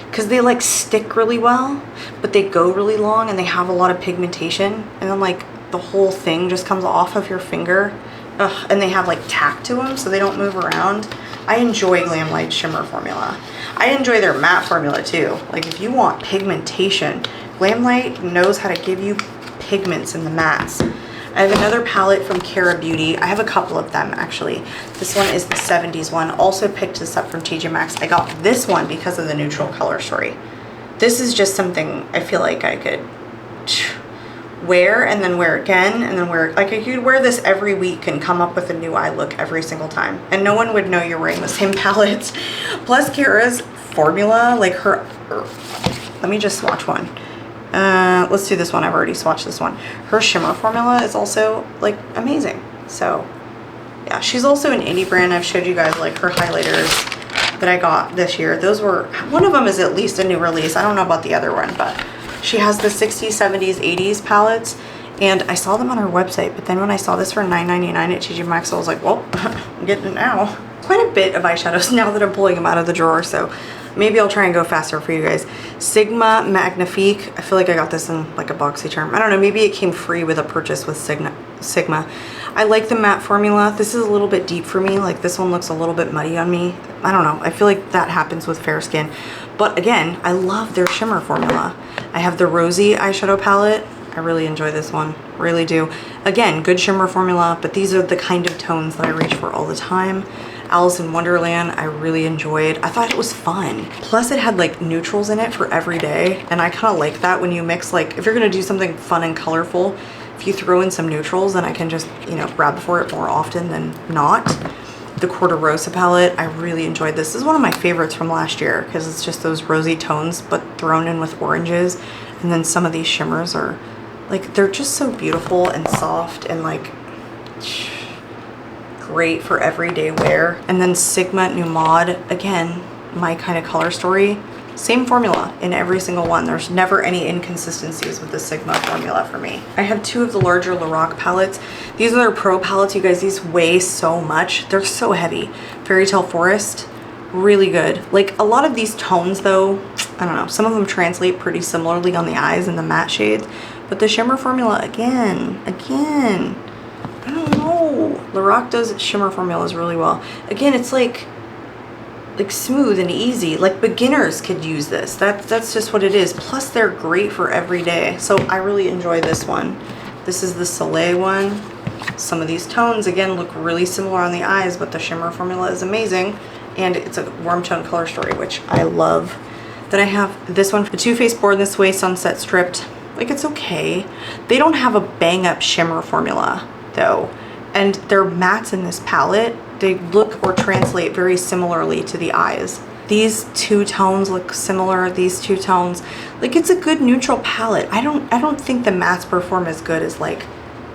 because they like stick really well, but they go really long and they have a lot of pigmentation, and then like the whole thing just comes off of your finger. Ugh, and they have like tack to them so they don't move around. I enjoy Glamlight shimmer formula. I enjoy their matte formula too. Like if you want pigmentation, Glamlight knows how to give you pigments in the mattes. I have another palette from Cara Beauty. I have a couple of them actually. This one is the 70s one. Also picked this up from TJ Maxx. I got this one because of the neutral color story. This is just something I feel like I could wear and then wear again and then wear, like I could wear this every week and come up with a new eye look every single time. And no one would know you're wearing the same palettes. Plus Cara's formula, like her, let me just swatch one. Let's do this one. I've already swatched this one. Her shimmer formula is also like amazing. So yeah, she's also an indie brand. I've showed you guys like her highlighters that I got this year. Those were, one of them is at least a new release. I don't know about the other one, but she has the 60s, 70s, 80s palettes, and I saw them on her website, but then when I saw this for $9.99 at TJ Maxx, I was like, well, I'm getting it now. Quite a bit of eyeshadows now that I'm pulling them out of the drawer, so maybe I'll try and go faster for you guys. Sigma Magnifique. I feel like I got this in like a boxy term. I don't know, maybe it came free with a purchase with Sigma. I like the matte formula. This is a little bit deep for me. Like this one looks a little bit muddy on me. I don't know. I feel like that happens with fair skin. But again, I love their shimmer formula. I have the Rosy eyeshadow palette. I really enjoy this one, really do. Again, good shimmer formula, but these are the kind of tones that I reach for all the time. Alice in Wonderland, I really enjoyed. I thought it was fun. Plus it had like neutrals in it for every day. And I kind of like that when you mix, like if you're gonna do something fun and colorful, if you throw in some neutrals, then I can just, you know, grab for it more often than not. The Corderosa palette, I really enjoyed this. This is one of my favorites from last year because it's just those rosy tones but thrown in with oranges. And then some of these shimmers are like, they're just so beautiful and soft and like great for everyday wear. And then Sigma Numad, again, my kind of color story. Same formula in every single one. There's never any inconsistencies with the Sigma formula for me. I have two of the larger Lorac palettes. These are their pro palettes, you guys. These weigh so much. They're so heavy. Fairy Tale Forest, really good. Like a lot of these tones though, I don't know, some of them translate pretty similarly on the eyes and the matte shades, but the shimmer formula, again, I don't know. Lorac does shimmer formulas really well. Again, it's like smooth and easy. Like beginners could use this. That's just what it is. Plus they're great for every day. So I really enjoy this one. This is the Soleil one. Some of these tones again look really similar on the eyes, but the shimmer formula is amazing. And it's a warm tone color story, which I love. Then I have this one, the Too Faced Born This Way Sunset Stripped. Like it's okay. They don't have a bang up shimmer formula though. And their mattes in this palette, they look or translate very similarly to the eyes. These two tones look similar, these two tones. Like it's a good neutral palette. I don't think the mattes perform as good as like,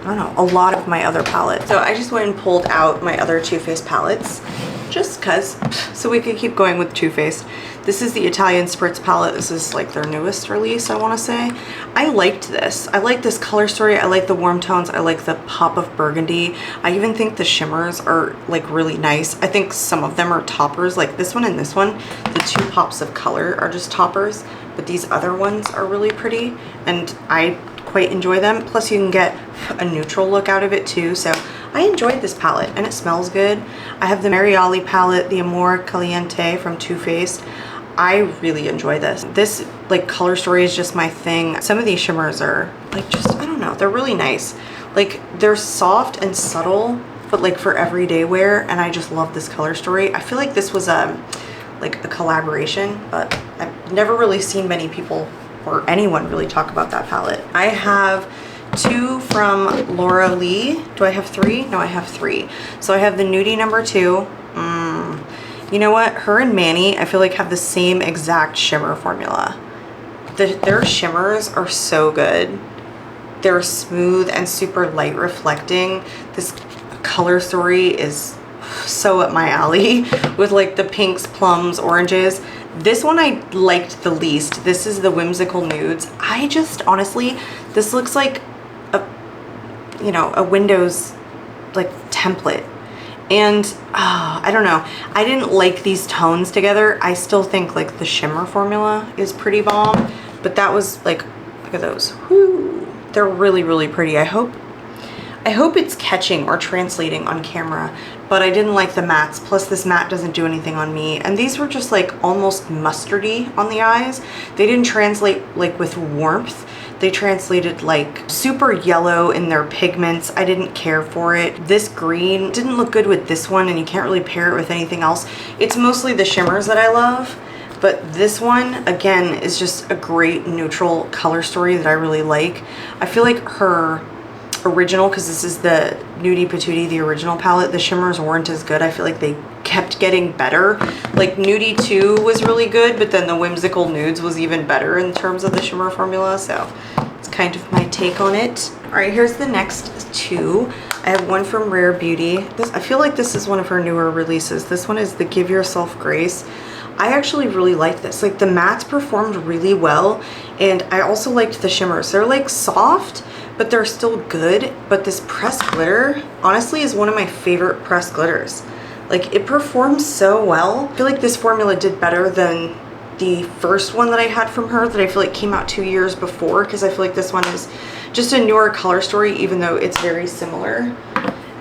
I don't know, a lot of my other palettes. So I just went and pulled out my other Too Faced palettes just cause, so we could keep going with Too Faced. This is the Italian Spritz palette. This is like their newest release, I want to say. I liked this. I like this color story. I like the warm tones. I like the pop of burgundy. I even think the shimmers are like really nice. I think some of them are toppers, like this one and this one. The two pops of color are just toppers, but these other ones are really pretty and I quite enjoy them. Plus you can get a neutral look out of it too. So I enjoyed this palette and it smells good. I have the Mariali palette, the Amor Caliente from Too Faced. I really enjoy this. This like color story is just my thing. Some of these shimmers are like just, I don't know, they're really nice. Like they're soft and subtle, but like for everyday wear, and I just love this color story. I feel like this was like a collaboration, but I've never really seen many people or anyone really talk about that palette. I have two from Laura Lee. Do I have three? No, I have three. So I have the Nudie number 2. You know what? Her and Manny, I feel like have the same exact shimmer formula. Their shimmers are so good. They're smooth and super light reflecting. This color story is so up my alley with like the pinks, plums, oranges. This one I liked the least. This is the Whimsical Nudes. I just honestly, this looks like a, you know, a Windows like template. And I don't know, I didn't like these tones together. I still think like the shimmer formula is pretty bomb, but that was like, look at those. Whoo, they're really, really pretty. I hope it's catching or translating on camera, but I didn't like the mattes. Plus this matte doesn't do anything on me. And these were just like almost mustardy on the eyes. They didn't translate like with warmth. They translated like super yellow in their pigments. I didn't care for it. This green didn't look good with this one, and you can't really pair it with anything else. It's mostly the shimmers that I love, but this one again is just a great neutral color story that I really like. I feel like her original, because this is the Nudie Patootie, the original palette, the shimmers weren't as good. I feel like they kept getting better. Like Nudie 2 was really good, but then the Whimsical Nudes was even better in terms of the shimmer formula, so it's kind of my take on it. All right, here's the next two. I have one from Rare Beauty. I feel like this is one of her newer releases. This one is the Give Yourself Grace. I actually really like this. Like the mattes performed really well, and I also liked the shimmers. They're like soft, but they're still good. But this pressed glitter honestly is one of my favorite pressed glitters. Like it performs so well. I feel like this formula did better than the first one that I had from her that I feel like came out 2 years before, because I feel like this one is just a newer color story, even though it's very similar.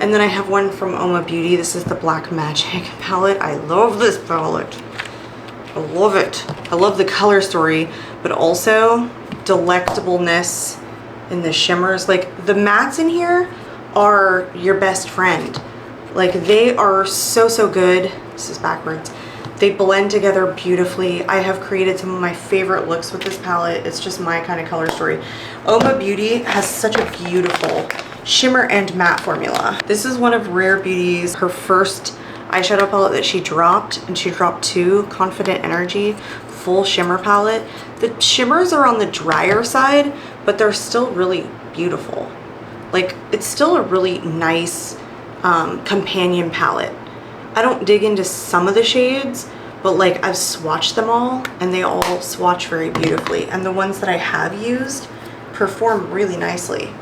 And then I have one from Oma Beauty. This is the Black Magic palette. I love this palette. I love it. I love the color story, but also delectableness in the shimmers. Like the mattes in here are your best friend. Like they are so, so good. This is backwards. They blend together beautifully. I have created some of my favorite looks with this palette. It's just my kind of color story. Oma Beauty has such a beautiful shimmer and matte formula. This is one of Rare Beauty's, her first eyeshadow palette that she dropped, and she dropped 2, Confident Energy, full shimmer palette. The shimmers are on the drier side, but they're still really beautiful. Like it's still a really nice companion palette. I don't dig into some of the shades, but like I've swatched them all and they all swatch very beautifully, and the ones that I have used perform really nicely.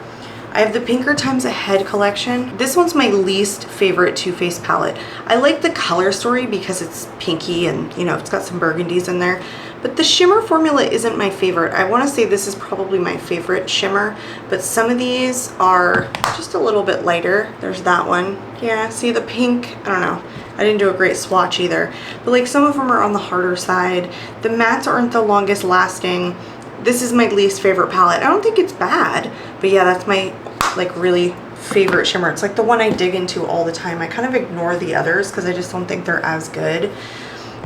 I have the Pinker Times Ahead collection. This one's my least favorite Too Faced palette. I like the color story because it's pinky and, you know, it's got some burgundies in there, but the shimmer formula isn't my favorite. I want to say this is probably my favorite shimmer, but some of these are just a little bit lighter. There's that one. Yeah, see the pink? I don't know. I didn't do a great swatch either, but like some of them are on the harder side. The mattes aren't the longest lasting. This is my least favorite palette. I don't think it's bad, but yeah, that's my like really favorite shimmer. It's like the one I dig into all the time. I kind of ignore the others because I just don't think they're as good.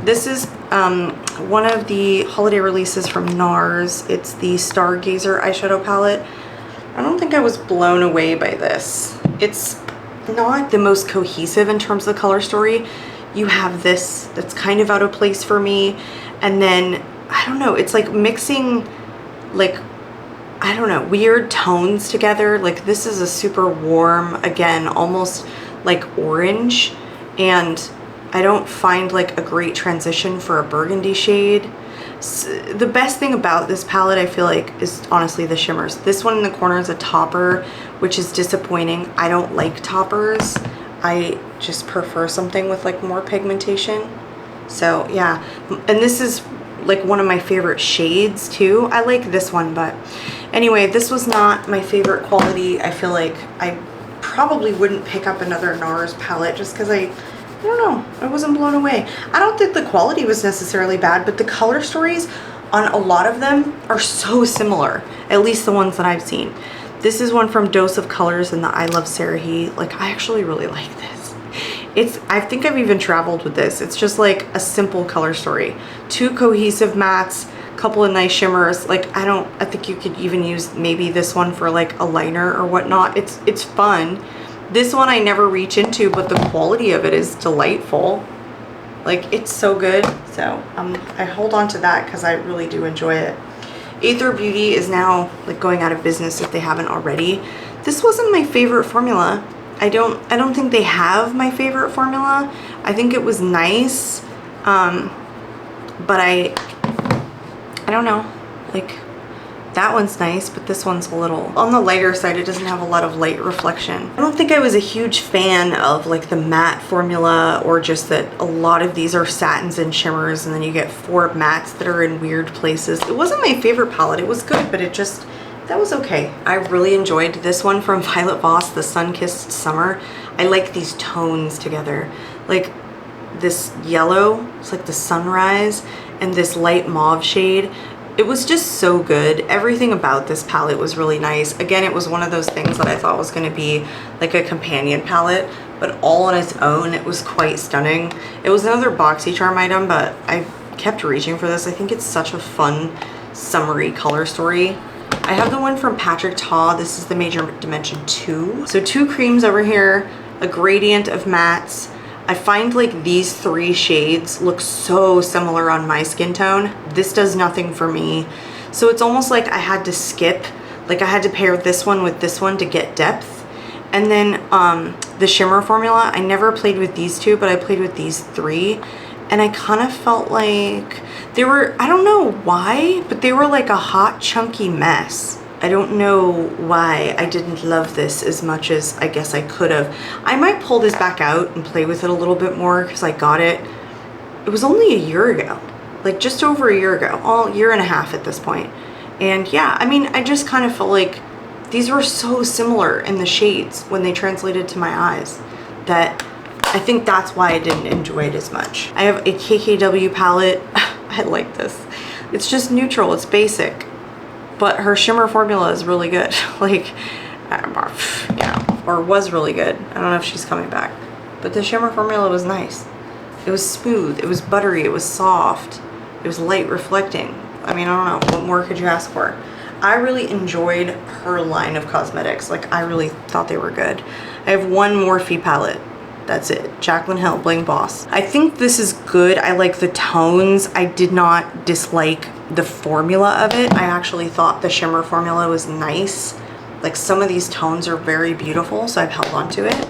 This is one of the holiday releases from NARS. It's the Stargazer eyeshadow palette. I don't think I was blown away by this. It's not the most cohesive in terms of the color story. You have this that's kind of out of place for me, and then I don't know, it's like mixing like, I don't know, weird tones together. Like this is a super warm, again, almost like orange, and I don't find like a great transition for a burgundy shade. The best thing about this palette, I feel like, is honestly the shimmers. This one in the corner is a topper, which is disappointing. I don't like toppers. I just prefer something with like more pigmentation. So yeah, and this is like one of my favorite shades too. I like this one, but anyway, this was not my favorite quality. I feel like I probably wouldn't pick up another NARS palette just because I don't know, I wasn't blown away. I don't think the quality was necessarily bad, but the color stories on a lot of them are so similar, at least the ones that I've seen. This is one from Dose of Colors in the I Love Sarahi. Like, I actually really like this. I think I've even traveled with this. It's just like a simple color story. 2 cohesive mattes, couple of nice shimmers. Like, I think you could even use maybe this one for like a liner or whatnot. It's fun. This one I never reach into, but the quality of it is delightful. Like, it's so good. So I hold on to that because I really do enjoy it. Aether Beauty is now like going out of business if they haven't already. This wasn't my favorite formula. I don't think they have my favorite formula. I think it was nice, but I don't know, like, that one's nice, but this one's a little on the lighter side. It doesn't have a lot of light reflection. I don't think I was a huge fan of like the matte formula, or just that a lot of these are satins and shimmers and then you get 4 mattes that are in weird places. It wasn't my favorite palette. It was good, but that was okay. I really enjoyed this one from Violet Voss, the Sun-Kissed Summer. I like these tones together. Like this yellow, it's like the sunrise, and this light mauve shade. It was just so good. Everything about this palette was really nice. Again, it was one of those things that I thought was going to be like a companion palette, but all on its own, it was quite stunning. It was another BoxyCharm item, but I kept reaching for this. I think it's such a fun, summery color story. I have the one from Patrick Ta. This is the Major Dimension 2. So 2 creams over here, a gradient of mattes. I find like these 3 shades look so similar on my skin tone. This does nothing for me. So it's almost like I had to skip, like I had to pair this one with this one to get depth. And then the shimmer formula, I never played with these 2, but I played with these 3. And I kind of felt like they were, I don't know why, but they were like a hot chunky mess. I don't know why I didn't love this as much as I guess I could have. I might pull this back out and play with it a little bit more because I got it. It was only a year ago, like just over a year ago, all year and a half at this point. And yeah, I mean, I just kind of felt like these were so similar in the shades when they translated to my eyes that I think that's why I didn't enjoy it as much. I have a KKW palette. I like this. It's just neutral, it's basic. But her shimmer formula is really good. Like, yeah, or was really good. I don't know if she's coming back. But the shimmer formula was nice. It was smooth, it was buttery, it was soft, it was light reflecting. I mean, I don't know, what more could you ask for? I really enjoyed her line of cosmetics. Like, I really thought they were good. I have one Morphe palette. That's it. Jaclyn Hill Bling Boss. I think this is good. I like the tones. I did not dislike the formula of it. I actually thought the shimmer formula was nice. Like, some of these tones are very beautiful, so I've held on to it.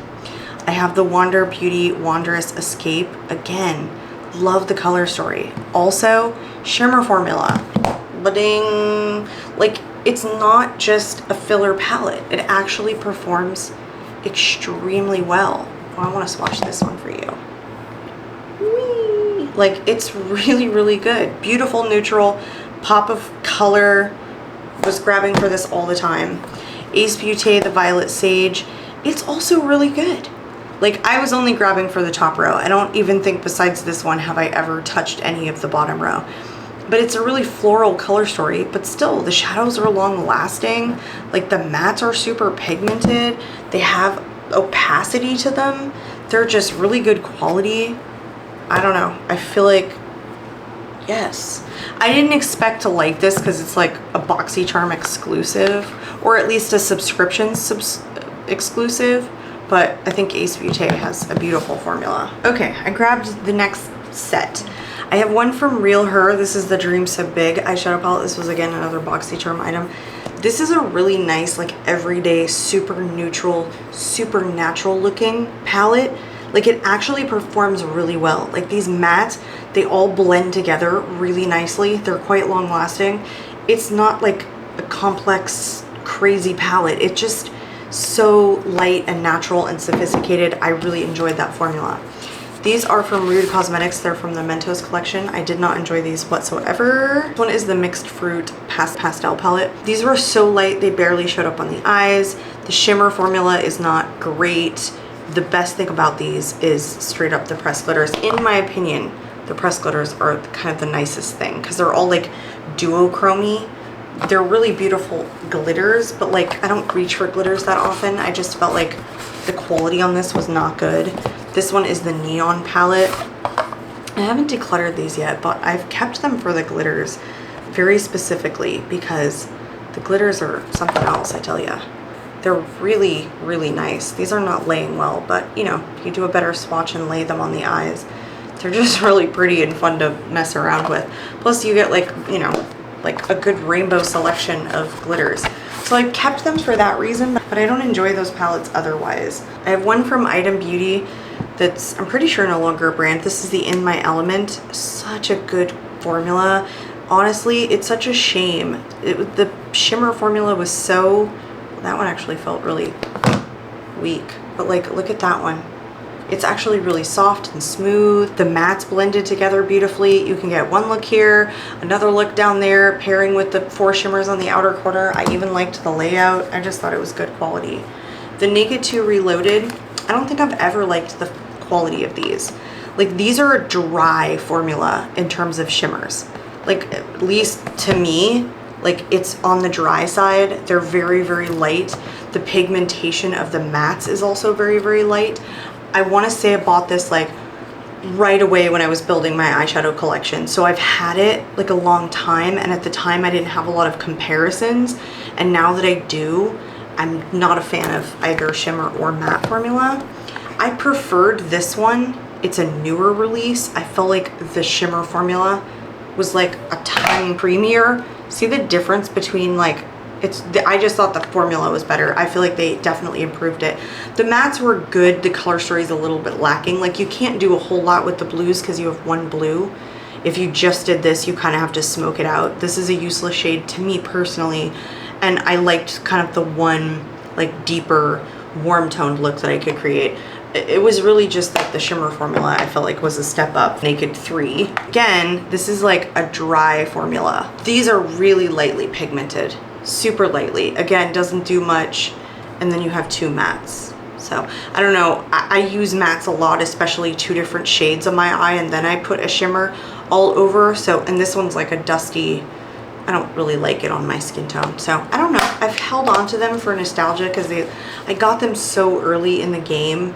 I have the Wander Beauty Wanderous Escape. Again, love the color story. Also, shimmer formula. Ba-ding. Like, it's not just a filler palette. It actually performs extremely well. Oh, I want to swatch this one for you. Whee! Like, it's really, really good. Beautiful, neutral, pop of color. Was grabbing for this all the time. Ace Beauté, the Violet Sage. It's also really good. Like, I was only grabbing for the top row. I don't even think besides this one have I ever touched any of the bottom row. But it's a really floral color story, but still, the shadows are long lasting. Like, the mattes are super pigmented. They have opacity to them. They're just really good quality. I don't know. I feel like, yes. I didn't expect to like this because it's like a BoxyCharm exclusive, or at least a subscription exclusive, but I think Ace Beauté has a beautiful formula. Okay, I grabbed the next set. I have one from Real Her. This is the Dream So Big eyeshadow palette. This was, again, another BoxyCharm item. This is a really nice, like, everyday, super neutral, super natural looking palette. Like it actually performs really well. Like these mattes, they all blend together really nicely. They're quite long lasting. It's not like a complex, crazy palette. It's just so light and natural and sophisticated. I really enjoyed that formula. These are from Rude Cosmetics. They're from the Mentos collection. I did not enjoy these whatsoever. This one is the Mixed Fruit Pastel palette. These were so light, they barely showed up on the eyes. The shimmer formula is not great. The best thing about these is straight up the pressed glitters. In my opinion, the pressed glitters are kind of the nicest thing because they're all like duochromy. They're really beautiful glitters, but like I don't reach for glitters that often. I just felt like the quality on this was not good. This one is the Neon palette. I haven't decluttered these yet, but I've kept them for the glitters very specifically because the glitters are something else, I tell you. They're really, really nice. These are not laying well, but you know, you do a better swatch and lay them on the eyes. They're just really pretty and fun to mess around with. Plus you get like, you know, like a good rainbow selection of glitters. So I kept them for that reason, but I don't enjoy those palettes otherwise. I have one from Item Beauty that's, I'm pretty sure, no longer a brand. This is the In My Element. Such a good formula. Honestly, it's such a shame. The shimmer formula was so, well, that one actually felt really weak. But like, look at that one. It's actually really soft and smooth. The mattes blended together beautifully. You can get one look here, another look down there, pairing with the 4 shimmers on the outer corner. I even liked the layout. I just thought it was good quality. The Naked 2 Reloaded, I don't think I've ever liked the quality of these. Like these are a dry formula in terms of shimmers. Like at least to me, like it's on the dry side. They're very, very light. The pigmentation of the mattes is also very, very light. I want to say I bought this like right away when I was building my eyeshadow collection. So I've had it like a long time, and at the time I didn't have a lot of comparisons. And now that I do, I'm not a fan of either shimmer or matte formula. I preferred this one. It's a newer release. I felt like the shimmer formula was like a tiny creamier. See the difference between like, I just thought the formula was better. I feel like they definitely improved it. The mattes were good. The color story is a little bit lacking. Like you can't do a whole lot with the blues because you have one blue. If you just did this, you kind of have to smoke it out. This is a useless shade to me personally. And I liked kind of the one like deeper warm toned look that I could create. It was really just that the shimmer formula I felt like was a step up. Naked 3. Again, this is like a dry formula. These are really lightly pigmented. Super lightly. Again, doesn't do much. And then you have 2 mattes. So I don't know. I use mattes a lot, especially 2 different shades on my eye, and then I put a shimmer all over. So, and this one's like a dusty, I don't really like it on my skin tone. So I don't know. I've held on to them for nostalgia because I got them so early in the game.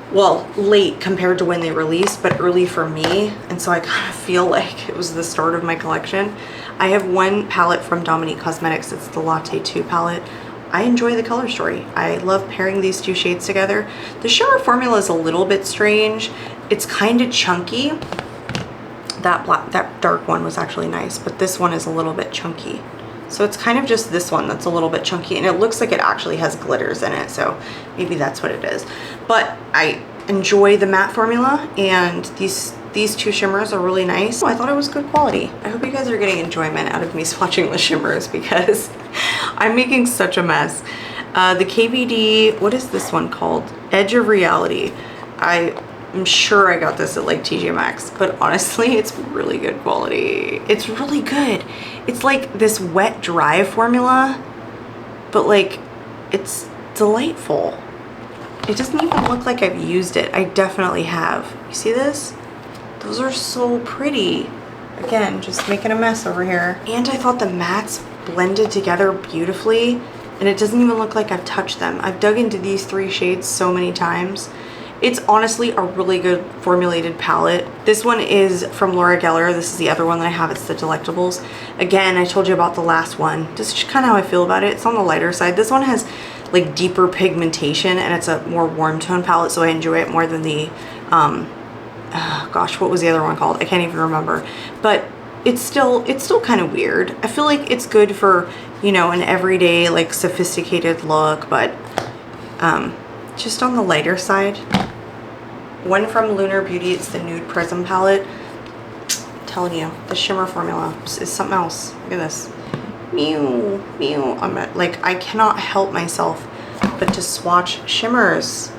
Well, late compared to when they released, but early for me. And so I kind of feel like it was the start of my collection. I have one palette from Dominique Cosmetics. It's the Latte 2 palette. I enjoy the color story. I love pairing these 2 shades together. The shimmer formula is a little bit strange. It's kind of chunky. That dark one was actually nice, but this one is a little bit chunky. So it's kind of just this one that's a little bit chunky, and it looks like it actually has glitters in it, so maybe that's what it is. But I enjoy the matte formula, and these 2 shimmers are really nice. I thought it was good quality. I hope you guys are getting enjoyment out of me swatching the shimmers because I'm making such a mess. The KVD, what is this one called? Edge of Reality. I'm sure I got this at like TJ Maxx, but honestly, it's really good quality. It's really good. It's like this wet dry formula, but like it's delightful. It doesn't even look like I've used it. I definitely have. You see this? Those are so pretty. Again, just making a mess over here. And I thought the mattes blended together beautifully, and it doesn't even look like I've touched them. I've dug into these 3 shades so many times. It's honestly a really good formulated palette. This one is from Laura Geller. This is the other one that I have. It's the Delectables. Again, I told you about the last one. This is just kind of how I feel about it. It's on the lighter side. This one has like deeper pigmentation, and it's a more warm tone palette, so I enjoy it more than the, gosh, what was the other one called? I can't even remember. But it's still kind of weird. I feel like it's good for, you know, an everyday like sophisticated look, but just on the lighter side. One from Lunar Beauty. It's the Nude Prism palette. I'm telling you, the shimmer formula is something else. Look at this. Mew, mew. Like, I cannot help myself but to swatch shimmers.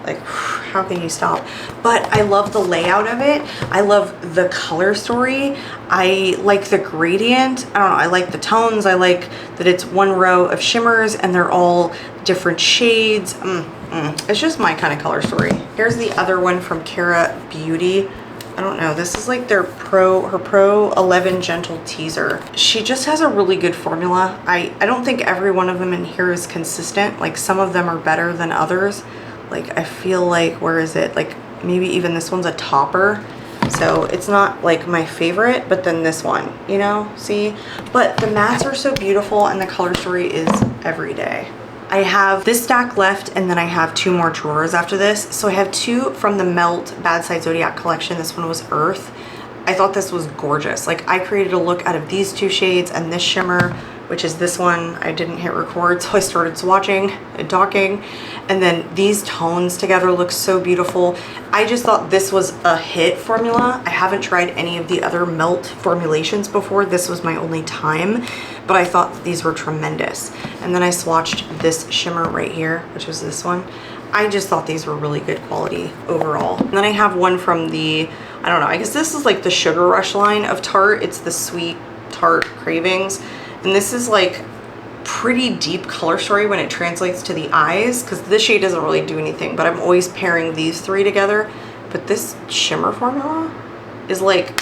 Like, how can you stop? But I love the layout of it. I love the color story. I like the gradient. I don't know, I like the tones. I like that it's one row of shimmers and they're all different shades. It's just my kind of color story. Here's the other one from Cara Beauty. I don't know, this is like their her Pro 11 Gentle Teaser. She just has a really good formula. I don't think every one of them in here is consistent. Like, some of them are better than others. Like, I feel like, where is it? Like, maybe even this one's a topper. So it's not like my favorite, but then this one, you know, see? But the mattes are so beautiful and the color story is every day. I have this stack left and then I have 2 more drawers after this. So I have 2 from the Melt Bad Side Zodiac collection. This one was Earth. I thought this was gorgeous. Like, I created a look out of these 2 shades and this shimmer, which is this one. I didn't hit record, so I started swatching and talking. And then these tones together look so beautiful. I just thought this was a hit formula. I haven't tried any of the other Melt formulations before. This was my only time, but I thought that these were tremendous. And then I swatched this shimmer right here, which was this one. I just thought these were really good quality overall. And then I have one from the, I don't know, I guess this is like the Sugar Rush line of Tarte. It's the Sweet Tarte Cravings. And this is like pretty deep color story when it translates to the eyes, because this shade doesn't really do anything, but I'm always pairing these 3 together. But this shimmer formula is like,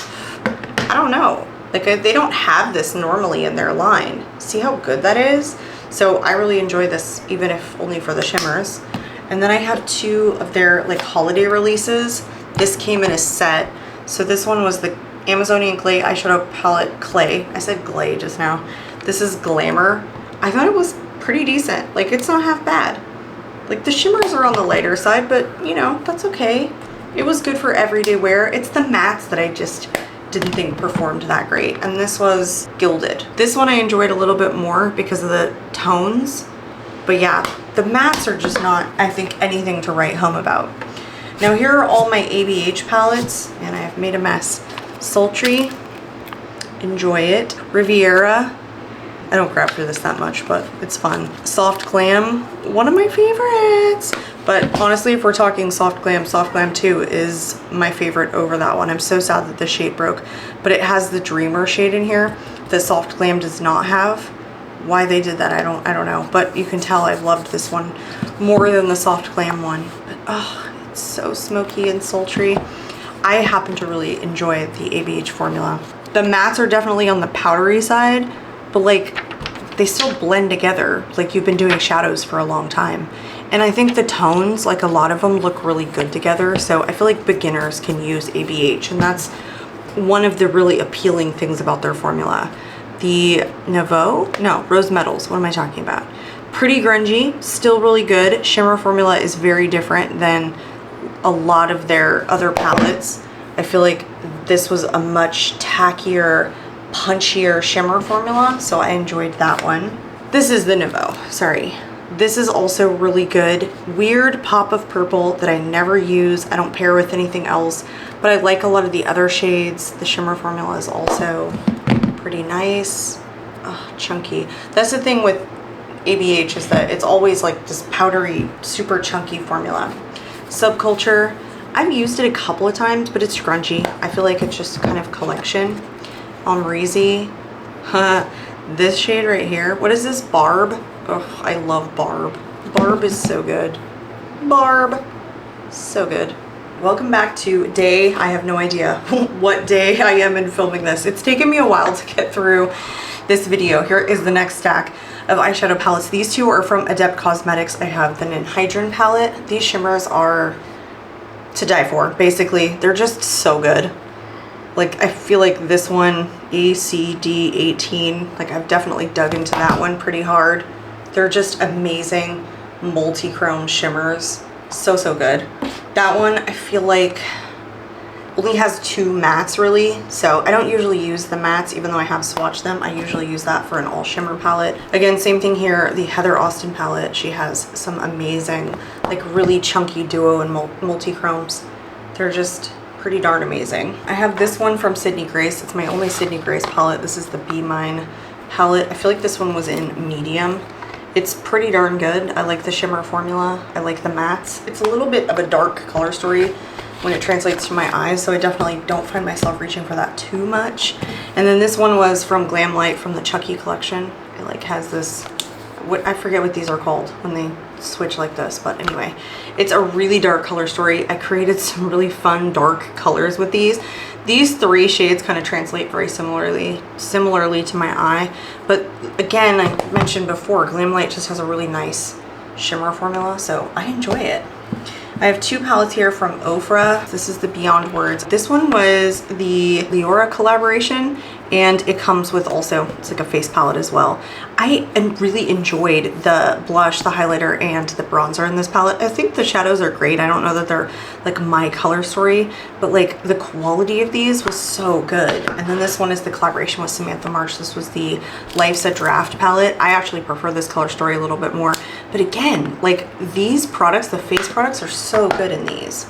I don't know, like they don't have this normally in their line. See how good that is? So I really enjoy this, even if only for the shimmers. And then I have 2 of their like holiday releases. This came in a set. So this one was the Amazonian Clay Eyeshadow Palette Clay. I said Glay just now. This is Glamour. I thought it was pretty decent. Like, it's not half bad. Like, the shimmers are on the lighter side, but you know, that's okay. It was good for everyday wear. It's the mattes that I just didn't think performed that great. And this was Gilded. This one I enjoyed a little bit more because of the tones. But yeah, the mattes are just not, I think, anything to write home about. Now here are all my ABH palettes, and I've made a mess. Sultry, enjoy it. Riviera, I don't grab through this that much, but it's fun. Soft Glam, one of my favorites. But honestly, if we're talking Soft Glam 2 is my favorite over that one. I'm so sad that the shade broke, but it has the Dreamer shade in here that Soft Glam does not have. Why they did that, I don't know. But you can tell I've loved this one more than the Soft Glam one. But oh, it's so smoky and sultry. I happen to really enjoy the ABH formula. The mattes are definitely on the powdery side, but like, they still blend together like you've been doing shadows for a long time. And I think the tones, like a lot of them, look really good together. So I feel like beginners can use ABH, and that's one of the really appealing things about their formula. The Rose Metals, what am I talking about? Pretty grungy, still really good. Shimmer formula is very different than a lot of their other palettes. I feel like this was a much tackier, punchier shimmer formula, so I enjoyed that one. This is the Nouveau, sorry. This is also really good. Weird pop of purple that I never use. I don't pair with anything else, but I like a lot of the other shades. The shimmer formula is also pretty nice. Oh, chunky. That's the thing with ABH, is that it's always like this powdery, super chunky formula. Subculture, I've used it a couple of times, but it's grungy. I feel like it's just kind of collection. Omrizi, this shade right here. What is this, Barb? Oh, I love Barb. Barb is so good. Barb, so good. Welcome back to day, I have no idea what day I am in filming this. It's taken me a while to get through this video. Here is the next stack of eyeshadow palettes. These 2 are from Adept Cosmetics. I have the Ninhydrin palette. These shimmers are to die for, basically. They're just so good. Like, I feel like this one, ACD18, like I've definitely dug into that one pretty hard. They're just amazing multi-chrome shimmers. So, so good. That one, I feel like only has 2 mattes really, so I don't usually use the mattes even though I have swatched them. I usually use that for an all shimmer palette. Again, same thing here, the Heather Austin palette. She has some amazing, like really chunky duo and multi-chromes. They're just pretty darn amazing. I have this one from Sydney Grace. It's my only Sydney Grace palette. This is the Be Mine palette. I feel like this one was in medium. It's pretty darn good. I like the shimmer formula. I like the mattes. It's a little bit of a dark color story when it translates to my eyes, so I definitely don't find myself reaching for that too much. And then this one was from Glam Light from the Chucky collection. It like has this, I forget what these are called when they switch like this, but anyway, it's a really dark color story. I created some really fun dark colors with these. These 3 shades kind of translate very similarly to my eye, but again, I mentioned before, Glam Light just has a really nice shimmer formula, so I enjoy it. I have 2 palettes here from Ofra. This is the Beyond Words. This one was the Leora collaboration, and it comes with also, it's like a face palette as well. I really enjoyed the blush, the highlighter, and the bronzer in this palette. I think the shadows are great. I don't know that they're like my color story, but like the quality of these was so good. And then this one is the collaboration with Samantha March. This was the Life's a Draft palette. I actually prefer this color story a little bit more. But again, like these products, the face products are so good in these.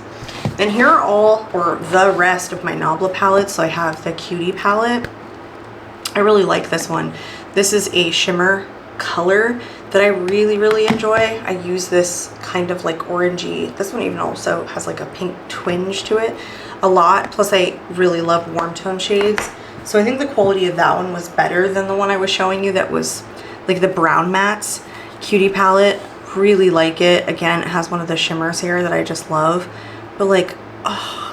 Then here are all, or the rest of my Nabla palettes. So I have the Cutie palette. I really like this one. This is a shimmer color that I really enjoy. I use this kind of like orangey, this one even also has like a pink twinge to it a lot. Plus I really love warm tone shades. So I think the quality of that one was better than the one I was showing you that was like the brown mattes. Cutie palette, really like it. Again, it has one of the shimmers here that I just love. But like, oh,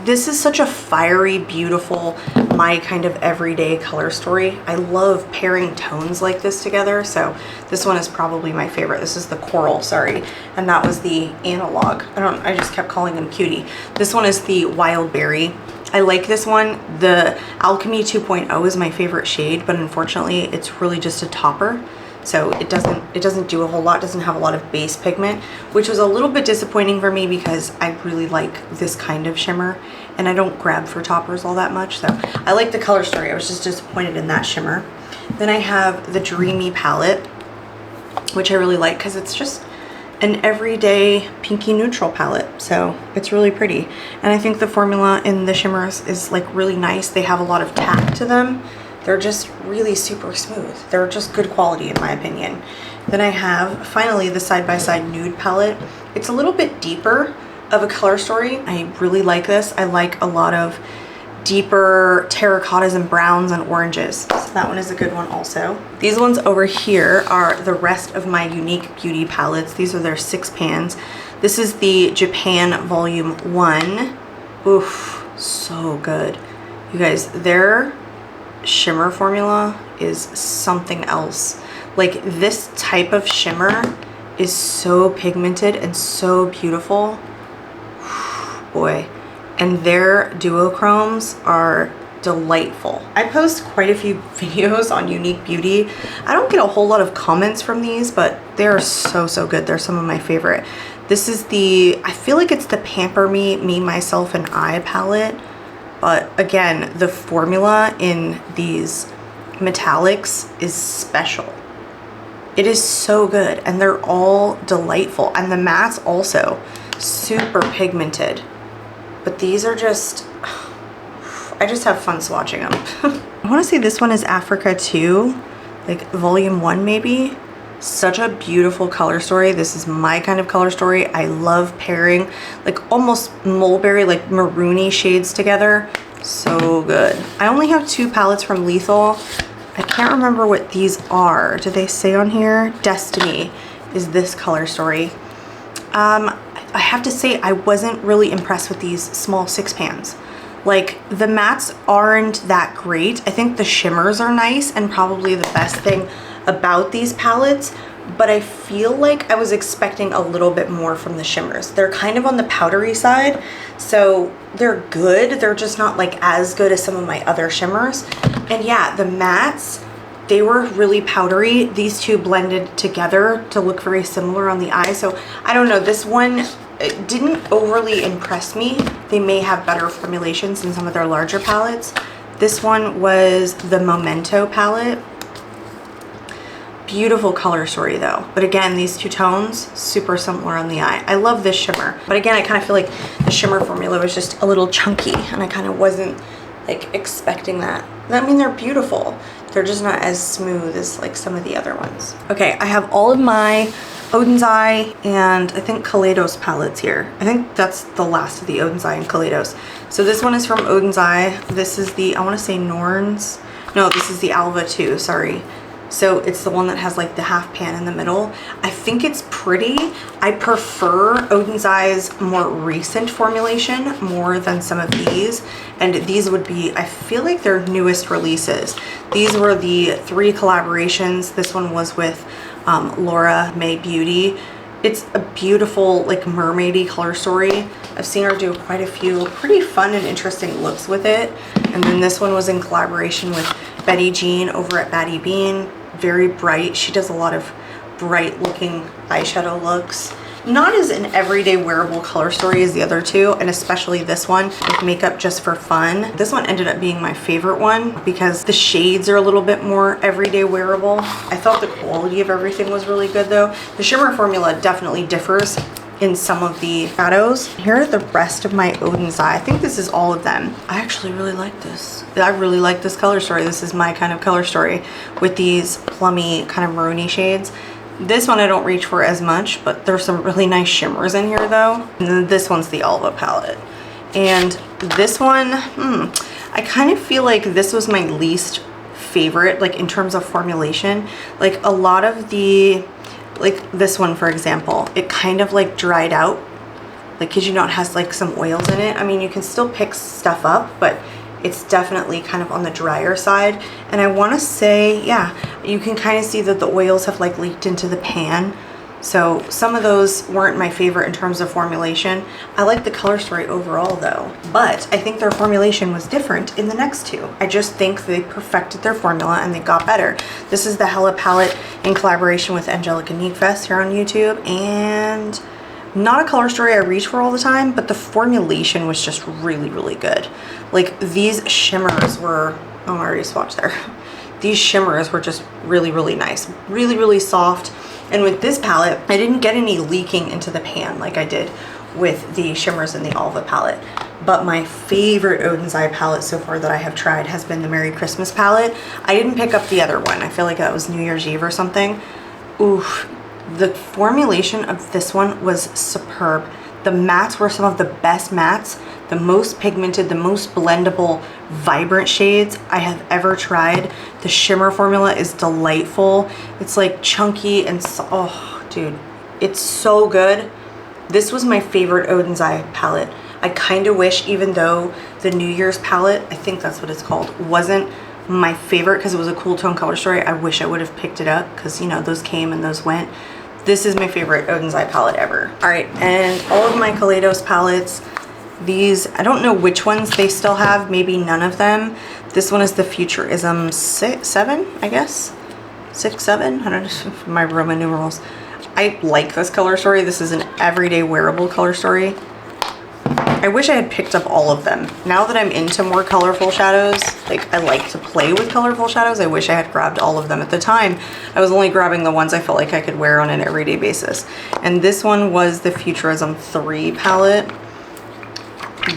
this is such a fiery, beautiful, my kind of everyday color story. I love pairing tones like this together, so this one is probably my favorite. This is the Coral, sorry, and that was the Analog. I just kept calling them Cutie. This one is the Wild Berry. I like this one. The Alchemy 2.0 is my favorite shade, but unfortunately it's really just a topper. So it doesn't do a whole lot, doesn't have a lot of base pigment, which was a little bit disappointing for me because I really like this kind of shimmer and I don't grab for toppers all that much. So I like the color story. I was just disappointed in that shimmer. Then I have the Dreamy palette, which I really like because it's just an everyday pinky neutral palette. So it's really pretty. And I think the formula in the shimmers is like really nice. They have a lot of tack to them. They're just really super smooth. They're just good quality in my opinion. Then I have finally the Side by Side Nude palette. It's a little bit deeper of a color story. I really like this. I like a lot of deeper terracottas and browns and oranges. So that one is a good one also. These ones over here are the rest of my Unique Beauty palettes. These are their 6 pans. This is the Japan Volume 1. Oof, so good. You guys, their shimmer formula is something else. Like this type of shimmer is so pigmented and so beautiful. Boy, and their duochromes are delightful. I post quite a few videos on Unique Beauty. I don't get a whole lot of comments from these, but they're so good. They're some of my favorite. This is the, I feel like it's the Pamper Me, Myself, and I palette. But again, the formula in these metallics is special. It is so good and they're all delightful. And the mattes also super pigmented. But these are just, I just have fun swatching them. I want to say this one is Africa 2, like Volume 1 maybe. Such a beautiful color story. This is my kind of color story. I love pairing like almost mulberry, like maroony shades together. So good. I only have 2 palettes from Lethal. I can't remember what these are. Do they say on here? Destiny is this color story. I have to say I wasn't really impressed with these small 6 pans. Like the mattes aren't that great. I think the shimmers are nice and probably the best thing about these palettes, but I feel like I was expecting a little bit more from the shimmers. They're kind of on the powdery side, so they're good. They're just not like as good as some of my other shimmers. And yeah, the mattes, they were really powdery. These two blended together to look very similar on the eye. So I don't know, this one, it didn't overly impress me. they may have better formulations than some of their larger palettes. This one was the Memento palette. Beautiful color story though. But again, these two tones, super similar on the eye. I love this shimmer. But again, I kind of feel like the shimmer formula was just a little chunky and I kind of wasn't like expecting that. I mean, they're beautiful. They're just not as smooth as like some of the other ones. Okay, I have all of my Odin's Eye and I think Kaleidos palettes here. I think that's the last of the Odin's Eye and Kaleidos. So this one is from Odin's Eye. This is the, I want to say Norns. No, this is the Alva 2, sorry. So it's the one that has like the half pan in the middle. I think it's pretty. I prefer Odin's Eye's more recent formulation more than some of these. And these would be, I feel like their newest releases. These were the 3 collaborations. This one was with Laura May Beauty. It's a beautiful like mermaidy color story. I've seen her do quite a few pretty fun and interesting looks with it. And then this one was in collaboration with Betty Jean over at Batty Bean. Very bright. She does a lot of bright looking eyeshadow looks. Not as an everyday wearable color story as the other two, and especially this one with makeup just for fun. This one ended up being my favorite one because the shades are a little bit more everyday wearable. I thought the quality of everything was really good though. The shimmer formula definitely differs in some of the shadows. Here are the rest of my Odin's Eye. I think this is all of them. I actually really like this. I really like this color story. This is my kind of color story with these plummy kind of maroony shades. This one I don't reach for as much, but there's some really nice shimmers in here though. And then this one's the Alva palette. And this one, I kind of feel like this was my least favorite, like in terms of formulation. Like a lot of the, like this one for example, it kind of like dried out. Like, cause you know it has like some oils in it. I mean, you can still pick stuff up, but it's definitely kind of on the drier side. And I want to say, yeah, you can kind of see that the oils have like leaked into the pan. So some of those weren't my favorite in terms of formulation. I like the color story overall though, but I think their formulation was different in the next two. I just think they perfected their formula and they got better. This is the Hella palette in collaboration with Angelica Neatfest here on YouTube, and not a color story I reach for all the time, but the formulation was just really, really good. Like these shimmers were, oh, I already swatched there. These shimmers were just really, really nice, really, really soft. And with this palette, I didn't get any leaking into the pan like I did with the shimmers in the Alva palette. But my favorite Odin's Eye palette so far that I have tried has been the Merry Christmas palette. I didn't pick up the other one. I feel like that was New Year's Eve or something. Oof. The formulation of this one was superb. The mattes were some of the best mattes, the most pigmented, the most blendable, vibrant shades I have ever tried. The shimmer formula is delightful. It's like chunky and oh, dude, it's so good. This was my favorite Odin's Eye palette. I kind of wish, even though the New Year's palette, I think that's what it's called, wasn't my favorite because it was a cool tone color story, I wish I would have picked it up because, you know, those came and those went. This is my favorite Odin's Eye palette ever. All right, and all of my Kaleidos palettes, these, I don't know which ones they still have, maybe none of them. This one is the Futurism 7, I guess. 6, 7, I don't know, my Roman numerals. I like this color story. This is an everyday wearable color story. I wish I had picked up all of them. Now that I'm into more colorful shadows, like I like to play with colorful shadows, I wish I had grabbed all of them. At the time, I was only grabbing the ones I felt like I could wear on an everyday basis. And this one was the Futurism 3 palette.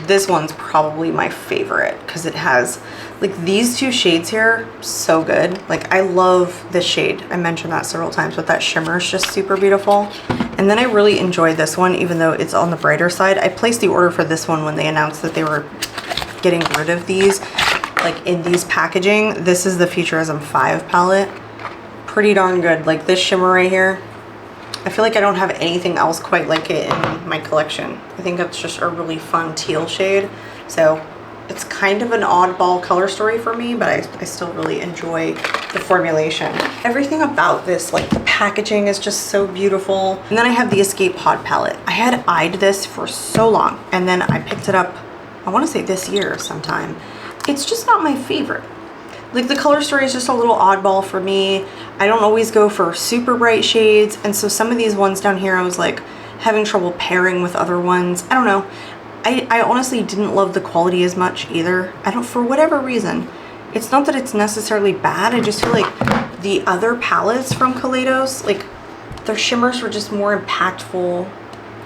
This one's probably my favorite because it has like these two shades here, so good. Like I love this shade. I mentioned that several times, but that shimmer is just super beautiful. And then I really enjoyed this one, even though it's on the brighter side. I placed the order for this one when they announced that they were getting rid of these, like in these packaging. This is the Futurism 5 palette. Pretty darn good. Like this shimmer right here, I feel like I don't have anything else quite like it in my collection. I think that's just a really fun teal shade. So it's kind of an oddball color story for me, but I still really enjoy the formulation. Everything about this, like the packaging is just so beautiful. And then I have the Escape Pod palette. I had eyed this for so long, and then I picked it up, I wanna say this year sometime. It's just not my favorite. Like the color story is just a little oddball for me. I don't always go for super bright shades, and so some of these ones down here I was like having trouble pairing with other ones. I don't know. I honestly didn't love the quality as much either. For whatever reason. It's not that it's necessarily bad, I just feel like the other palettes from Kaleidos, like their shimmers were just more impactful,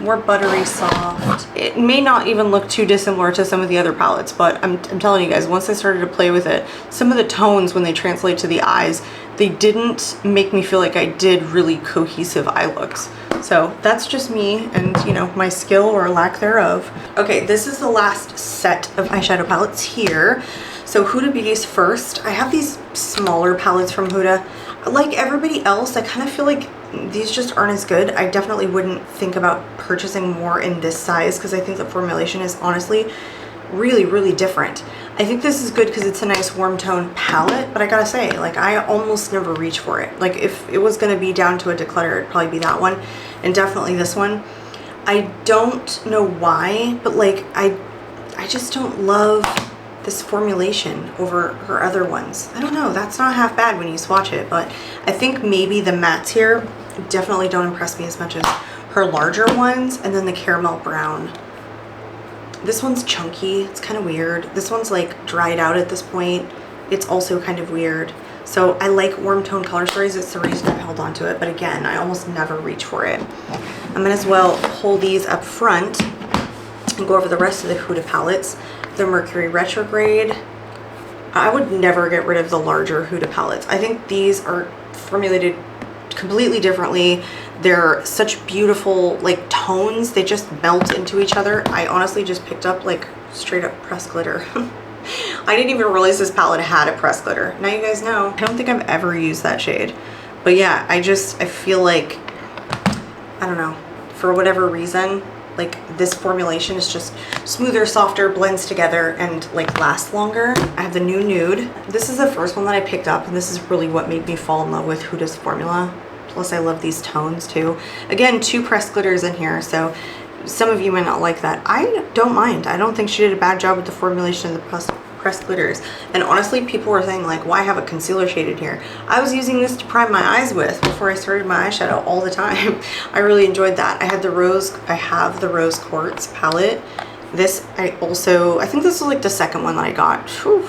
more buttery soft. It may not even look too dissimilar to some of the other palettes, but I'm telling you guys, once I started to play with it, some of the tones when they translate to the eyes, they didn't make me feel like I did really cohesive eye looks. So that's just me and, you know, my skill or lack thereof. Okay, this is the last set of eyeshadow palettes here. So Huda Beauty's first. I have these smaller palettes from Huda. Like everybody else, I kind of feel like these just aren't as good. I definitely wouldn't think about purchasing more in this size because I think the formulation is honestly really, really different. I think this is good because it's a nice warm tone palette, but I gotta say, like, I almost never reach for it. Like, if it was gonna be down to a declutter, it'd probably be that one, and definitely this one. I don't know why, but like, I just don't love this formulation over her other ones. I don't know, that's not half bad when you swatch it, but I think maybe the mattes here definitely don't impress me as much as her larger ones, and then the caramel brown. This one's chunky, it's kind of weird. This one's like dried out at this point. It's also kind of weird. So I like warm tone color stories, it's the reason I've held on to it, but again, I almost never reach for it. I'm gonna as well pull these up front and go over the rest of the Huda palettes. The Mercury Retrograde. I would never get rid of the larger Huda palettes. I think these are formulated completely differently. They're such beautiful like tones, they just melt into each other. I honestly just picked up like straight up pressed glitter. I didn't even realize this palette had a pressed glitter. Now you guys know. I don't think I've ever used that shade, but yeah, I feel like, I don't know, for whatever reason, like this formulation is just smoother, softer, blends together, and like lasts longer. I have the new Nude. This is the first one that I picked up, and this is really what made me fall in love with Huda's formula. Plus I love these tones too. Again, 2 pressed glitters in here, so some of you might not like that. I don't mind. I don't think she did a bad job with the formulation of the pressed glitters. And honestly, people were saying like, why have a concealer shaded here? I was using this to prime my eyes with before I started my eyeshadow all the time. I really enjoyed that. I have the Rose Quartz palette. This, I think this was like the second one that I got. Whew.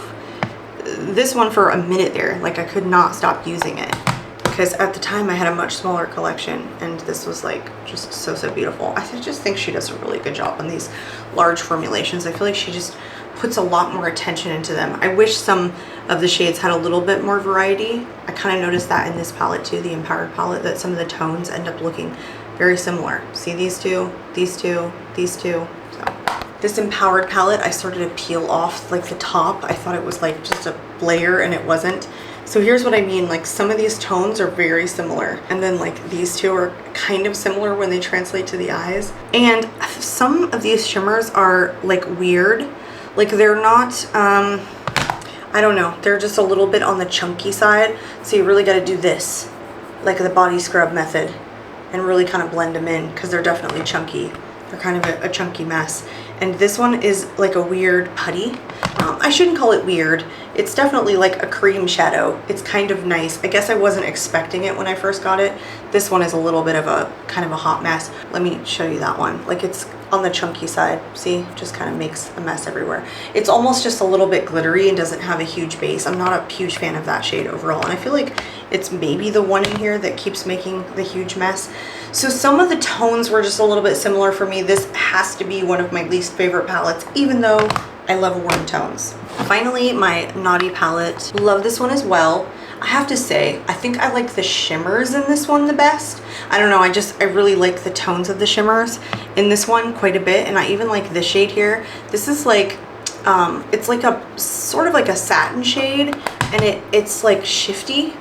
This one for a minute there, like I could not stop using it. Because at the time I had a much smaller collection, and this was like just so beautiful. I just think she does a really good job on these large formulations. I feel like she just puts a lot more attention into them. I wish some of the shades had a little bit more variety. I kind of noticed that in this palette too, the Empowered palette, that some of the tones end up looking very similar. See these two, these two, these two. So this Empowered palette, I started to peel off like the top. I thought it was like just a layer, and it wasn't. So here's what I mean, like some of these tones are very similar, and then like these two are kind of similar when they translate to the eyes. And some of these shimmers are like weird, like they're not, I don't know, they're just a little bit on the chunky side. So you really got to do this, like the body scrub method, and really kind of blend them in, because they're definitely chunky. They're kind of a chunky mess. And this one is like a weird putty. I shouldn't call it weird. It's definitely like a cream shadow. It's kind of nice. I guess I wasn't expecting it when I first got it. This one is a little bit of a kind of a hot mess. Let me show you that one. Like it's on the chunky side. See, just kind of makes a mess everywhere. It's almost just a little bit glittery and doesn't have a huge base. I'm not a huge fan of that shade overall. And I feel like it's maybe the one in here that keeps making the huge mess. So some of the tones were just a little bit similar for me. This has to be one of my least favorite palettes, even though I love warm tones. Finally, my Naughty palette. Love this one as well. I have to say, I think I like the shimmers in this one the best. I don't know, I really like the tones of the shimmers in this one quite a bit, and I even like this shade here. This is like, it's like a sort of like a satin shade, and it's like shifty.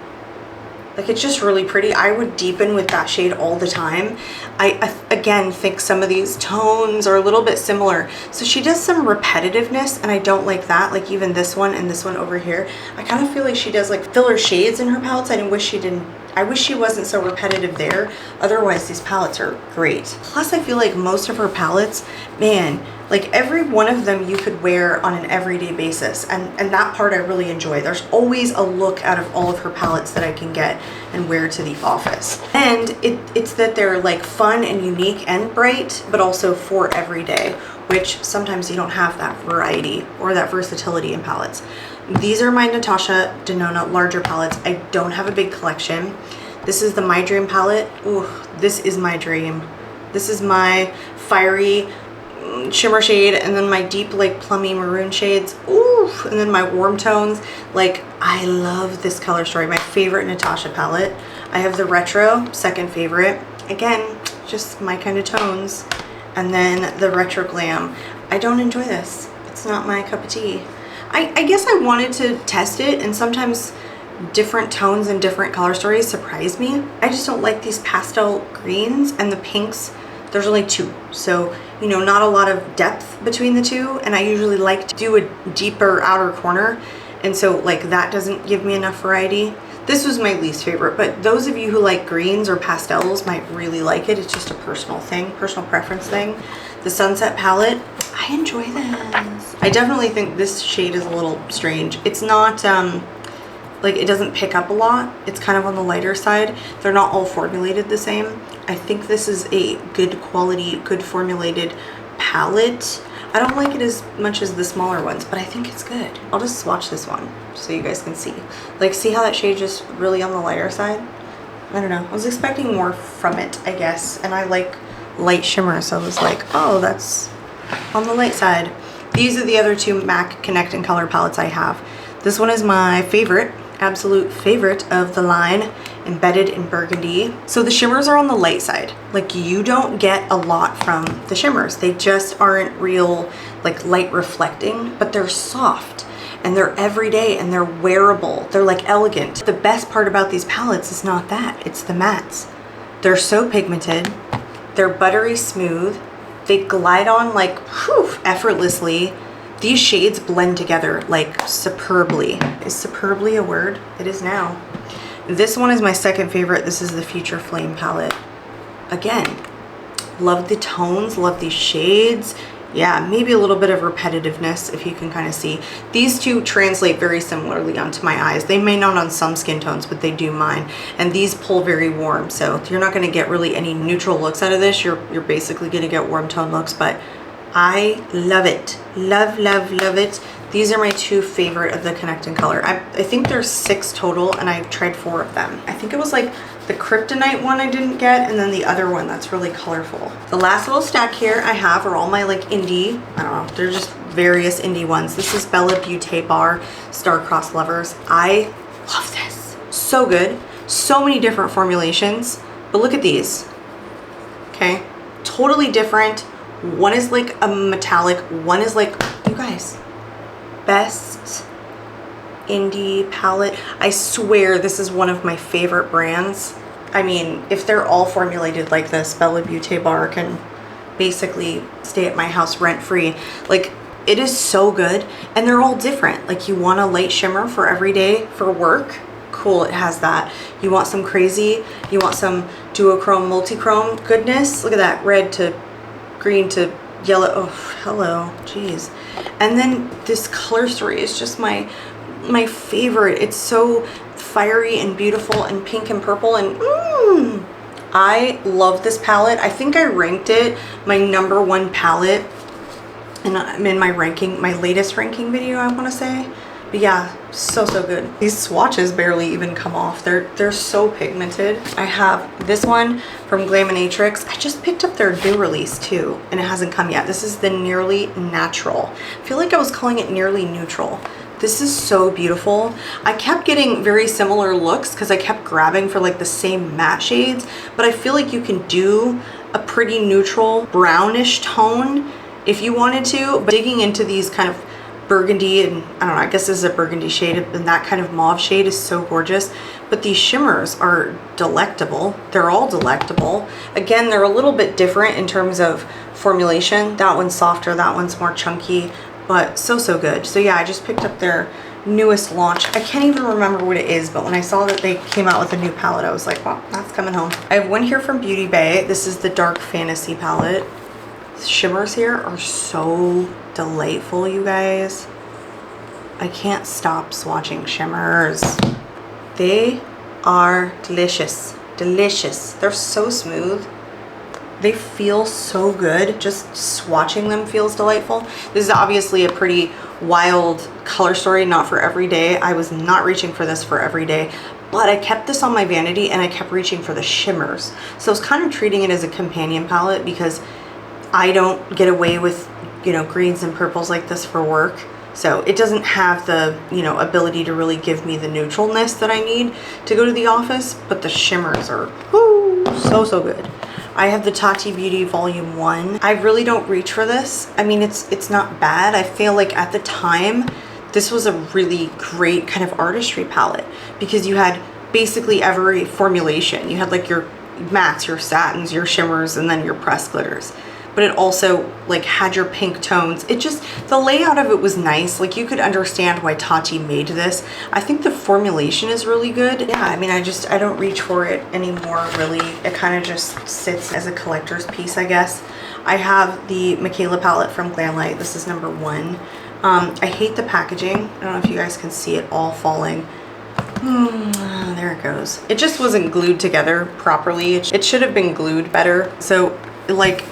Like it's just really pretty. I would deepen with that shade all the time. I again think some of these tones are a little bit similar. So she does some repetitiveness, and I don't like that. Like even this one and this one over here. I kind of feel like she does like filler shades in her palettes. I wish she wasn't so repetitive there. Otherwise these palettes are great. Plus I feel like most of her palettes, man, like every one of them you could wear on an everyday basis, and that part I really enjoy. There's always a look out of all of her palettes that I can get and wear to the office. And it's that they're like fun and unique and bright, but also for every day. which sometimes you don't have that variety or that versatility in palettes. These are my Natasha Denona larger palettes. I don't have a big collection. This is the My Dream palette. Ooh, this is my dream. This is my fiery shimmer shade, and then my deep like plummy maroon shades. Ooh, and then my warm tones. Like, I love this color story. My favorite Natasha palette. I have the retro, second favorite. Again, just my kind of tones. And then the retro glam. I don't enjoy this. It's not my cup of tea. I guess I wanted to test it, and sometimes different tones and different color stories surprise me. I just don't like these pastel greens and the pinks. There's only two, so you know, not a lot of depth between the two, and I usually like to do a deeper outer corner, and so like that doesn't give me enough variety. This was my least favorite, but those of you who like greens or pastels might really like it. It's just a personal thing, personal preference thing. The Sunset palette, I enjoy this. I definitely think this shade is a little strange. It's not like, it doesn't pick up a lot. It's kind of on the lighter side. They're not all formulated the same. I think this is a good quality, good formulated palette. I don't like it as much as the smaller ones, but I think it's good. I'll just swatch this one so you guys can see. Like, see how that shade just really on the lighter side? I don't know. I was expecting more from it, I guess. And I like light shimmer, so I was like, oh, that's on the light side. These are the other two MAC Connect and Color palettes I have. This one is my favorite, absolute favorite of the line, Embedded in Burgundy. So the shimmers are on the light side. Like, you don't get a lot from the shimmers. They just aren't real like light reflecting, but they're soft and they're everyday and they're wearable. They're like elegant. The best part about these palettes is not that, it's the mattes. They're so pigmented, they're buttery smooth, they glide on like whew, effortlessly. These shades blend together like superbly. Is superbly a word? It is now. This one is my second favorite. This is the Future Flame palette. Again, love the tones, love these shades. Yeah, maybe a little bit of repetitiveness if you can kind of see. These two translate very similarly onto my eyes. They may not on some skin tones, but they do mine. And these pull very warm, so you're not going to get really any neutral looks out of this. You're basically going to get warm tone looks, but I love it. Love, love, love it. These are my two favorite of the Connect and Color. I think there's 6 total, and I tried 4 of them. I think it was like the Kryptonite one I didn't get, and then the other one that's really colorful. The last little stack here I have are all my like indie, I don't know, they're just various indie ones. This is Bella Beauty Bar Star-Crossed Lovers. I love this. So good. So many different formulations, but look at these. Okay, totally different. One is like a metallic, one is like, you guys, best indie palette. I swear this is one of my favorite brands. I mean, if they're all formulated like this, Bella Beauty Bar can basically stay at my house rent-free. Like, it is so good, and they're all different. Like, you want a light shimmer for every day for work? Cool, it has that. You want some crazy, you want some duochrome, multi-chrome goodness? Look at that, red to green to yellow. Oh, hello, jeez. And then this color story is just my favorite. It's so fiery and beautiful and pink and purple, and I love this palette. I think I ranked it my #1 palette, and I'm in my ranking, my latest ranking video, I want to say. But yeah, so good. These swatches barely even come off. They're so pigmented. I have this one from Glaminatrix. I just picked up their new release too, and it hasn't come yet. This is the Nearly Natural. I feel like I was calling it Nearly Neutral. This is so beautiful. I kept getting very similar looks because I kept grabbing for like the same matte shades, but I feel like you can do a pretty neutral brownish tone if you wanted to. But digging into these kind of burgundy, and I don't know, I guess this is a burgundy shade, and that kind of mauve shade is so gorgeous. But these shimmers are delectable. They're all delectable. Again, they're a little bit different in terms of formulation. That one's softer, that one's more chunky, but so good. So yeah, I just picked up their newest launch. I can't even remember what it is, but when I saw that they came out with a new palette, I was like, well, that's coming home. I have one here from Beauty Bay. This is the Dark Fantasy palette. The shimmers here are so delightful, you guys. I can't stop swatching shimmers. They are delicious. Delicious. They're so smooth. They feel so good. Just swatching them feels delightful. This is obviously a pretty wild color story, not for every day. I was not reaching for this for every day, but I kept this on my vanity and I kept reaching for the shimmers. So I was kind of treating it as a companion palette because I don't get away with, you know, greens and purples like this for work. So it doesn't have the, you know, ability to really give me the neutralness that I need to go to the office, but the shimmers are, whoo, so good. I have the Tati Beauty Volume 1. I really don't reach for this. I mean, it's not bad. I feel like at the time, this was a really great kind of artistry palette because you had basically every formulation. You had like your mattes, your satins, your shimmers, and then your pressed glitters. But it also like had your pink tones. It just, the layout of it was nice. Like you could understand why Tati made this. I think the formulation is really good. Yeah, I mean, I don't reach for it anymore, really. It kind of just sits as a collector's piece, I guess. I have the Michaela palette from Glamlight. This is number 1. I hate the packaging. I don't know if you guys can see it all falling. There it goes. It just wasn't glued together properly. It should have been glued better. So like,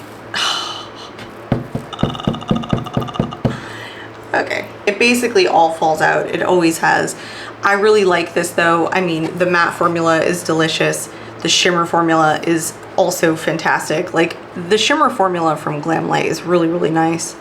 okay, it basically all falls out. It always has. I really like this though. I mean, the matte formula is delicious. The shimmer formula is also fantastic. Like the shimmer formula from Glamlight is really nice.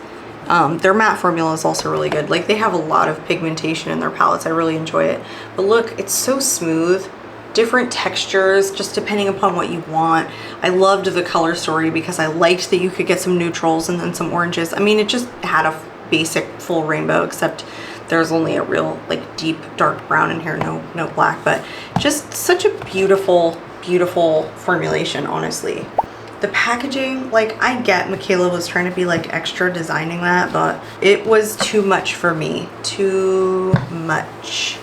Their matte formula is also really good. Like they have a lot of pigmentation in their palettes. I really enjoy it. But look, it's so smooth. Different textures, just depending upon what you want. I loved the color story because I liked that you could get some neutrals and then some oranges. I mean, it just had a basic full rainbow, except there's only a real like deep dark brown in here, no black, but just such a beautiful formulation, honestly. The packaging, like I get Michaela was trying to be like extra designing that, but it was too much for me. Too much.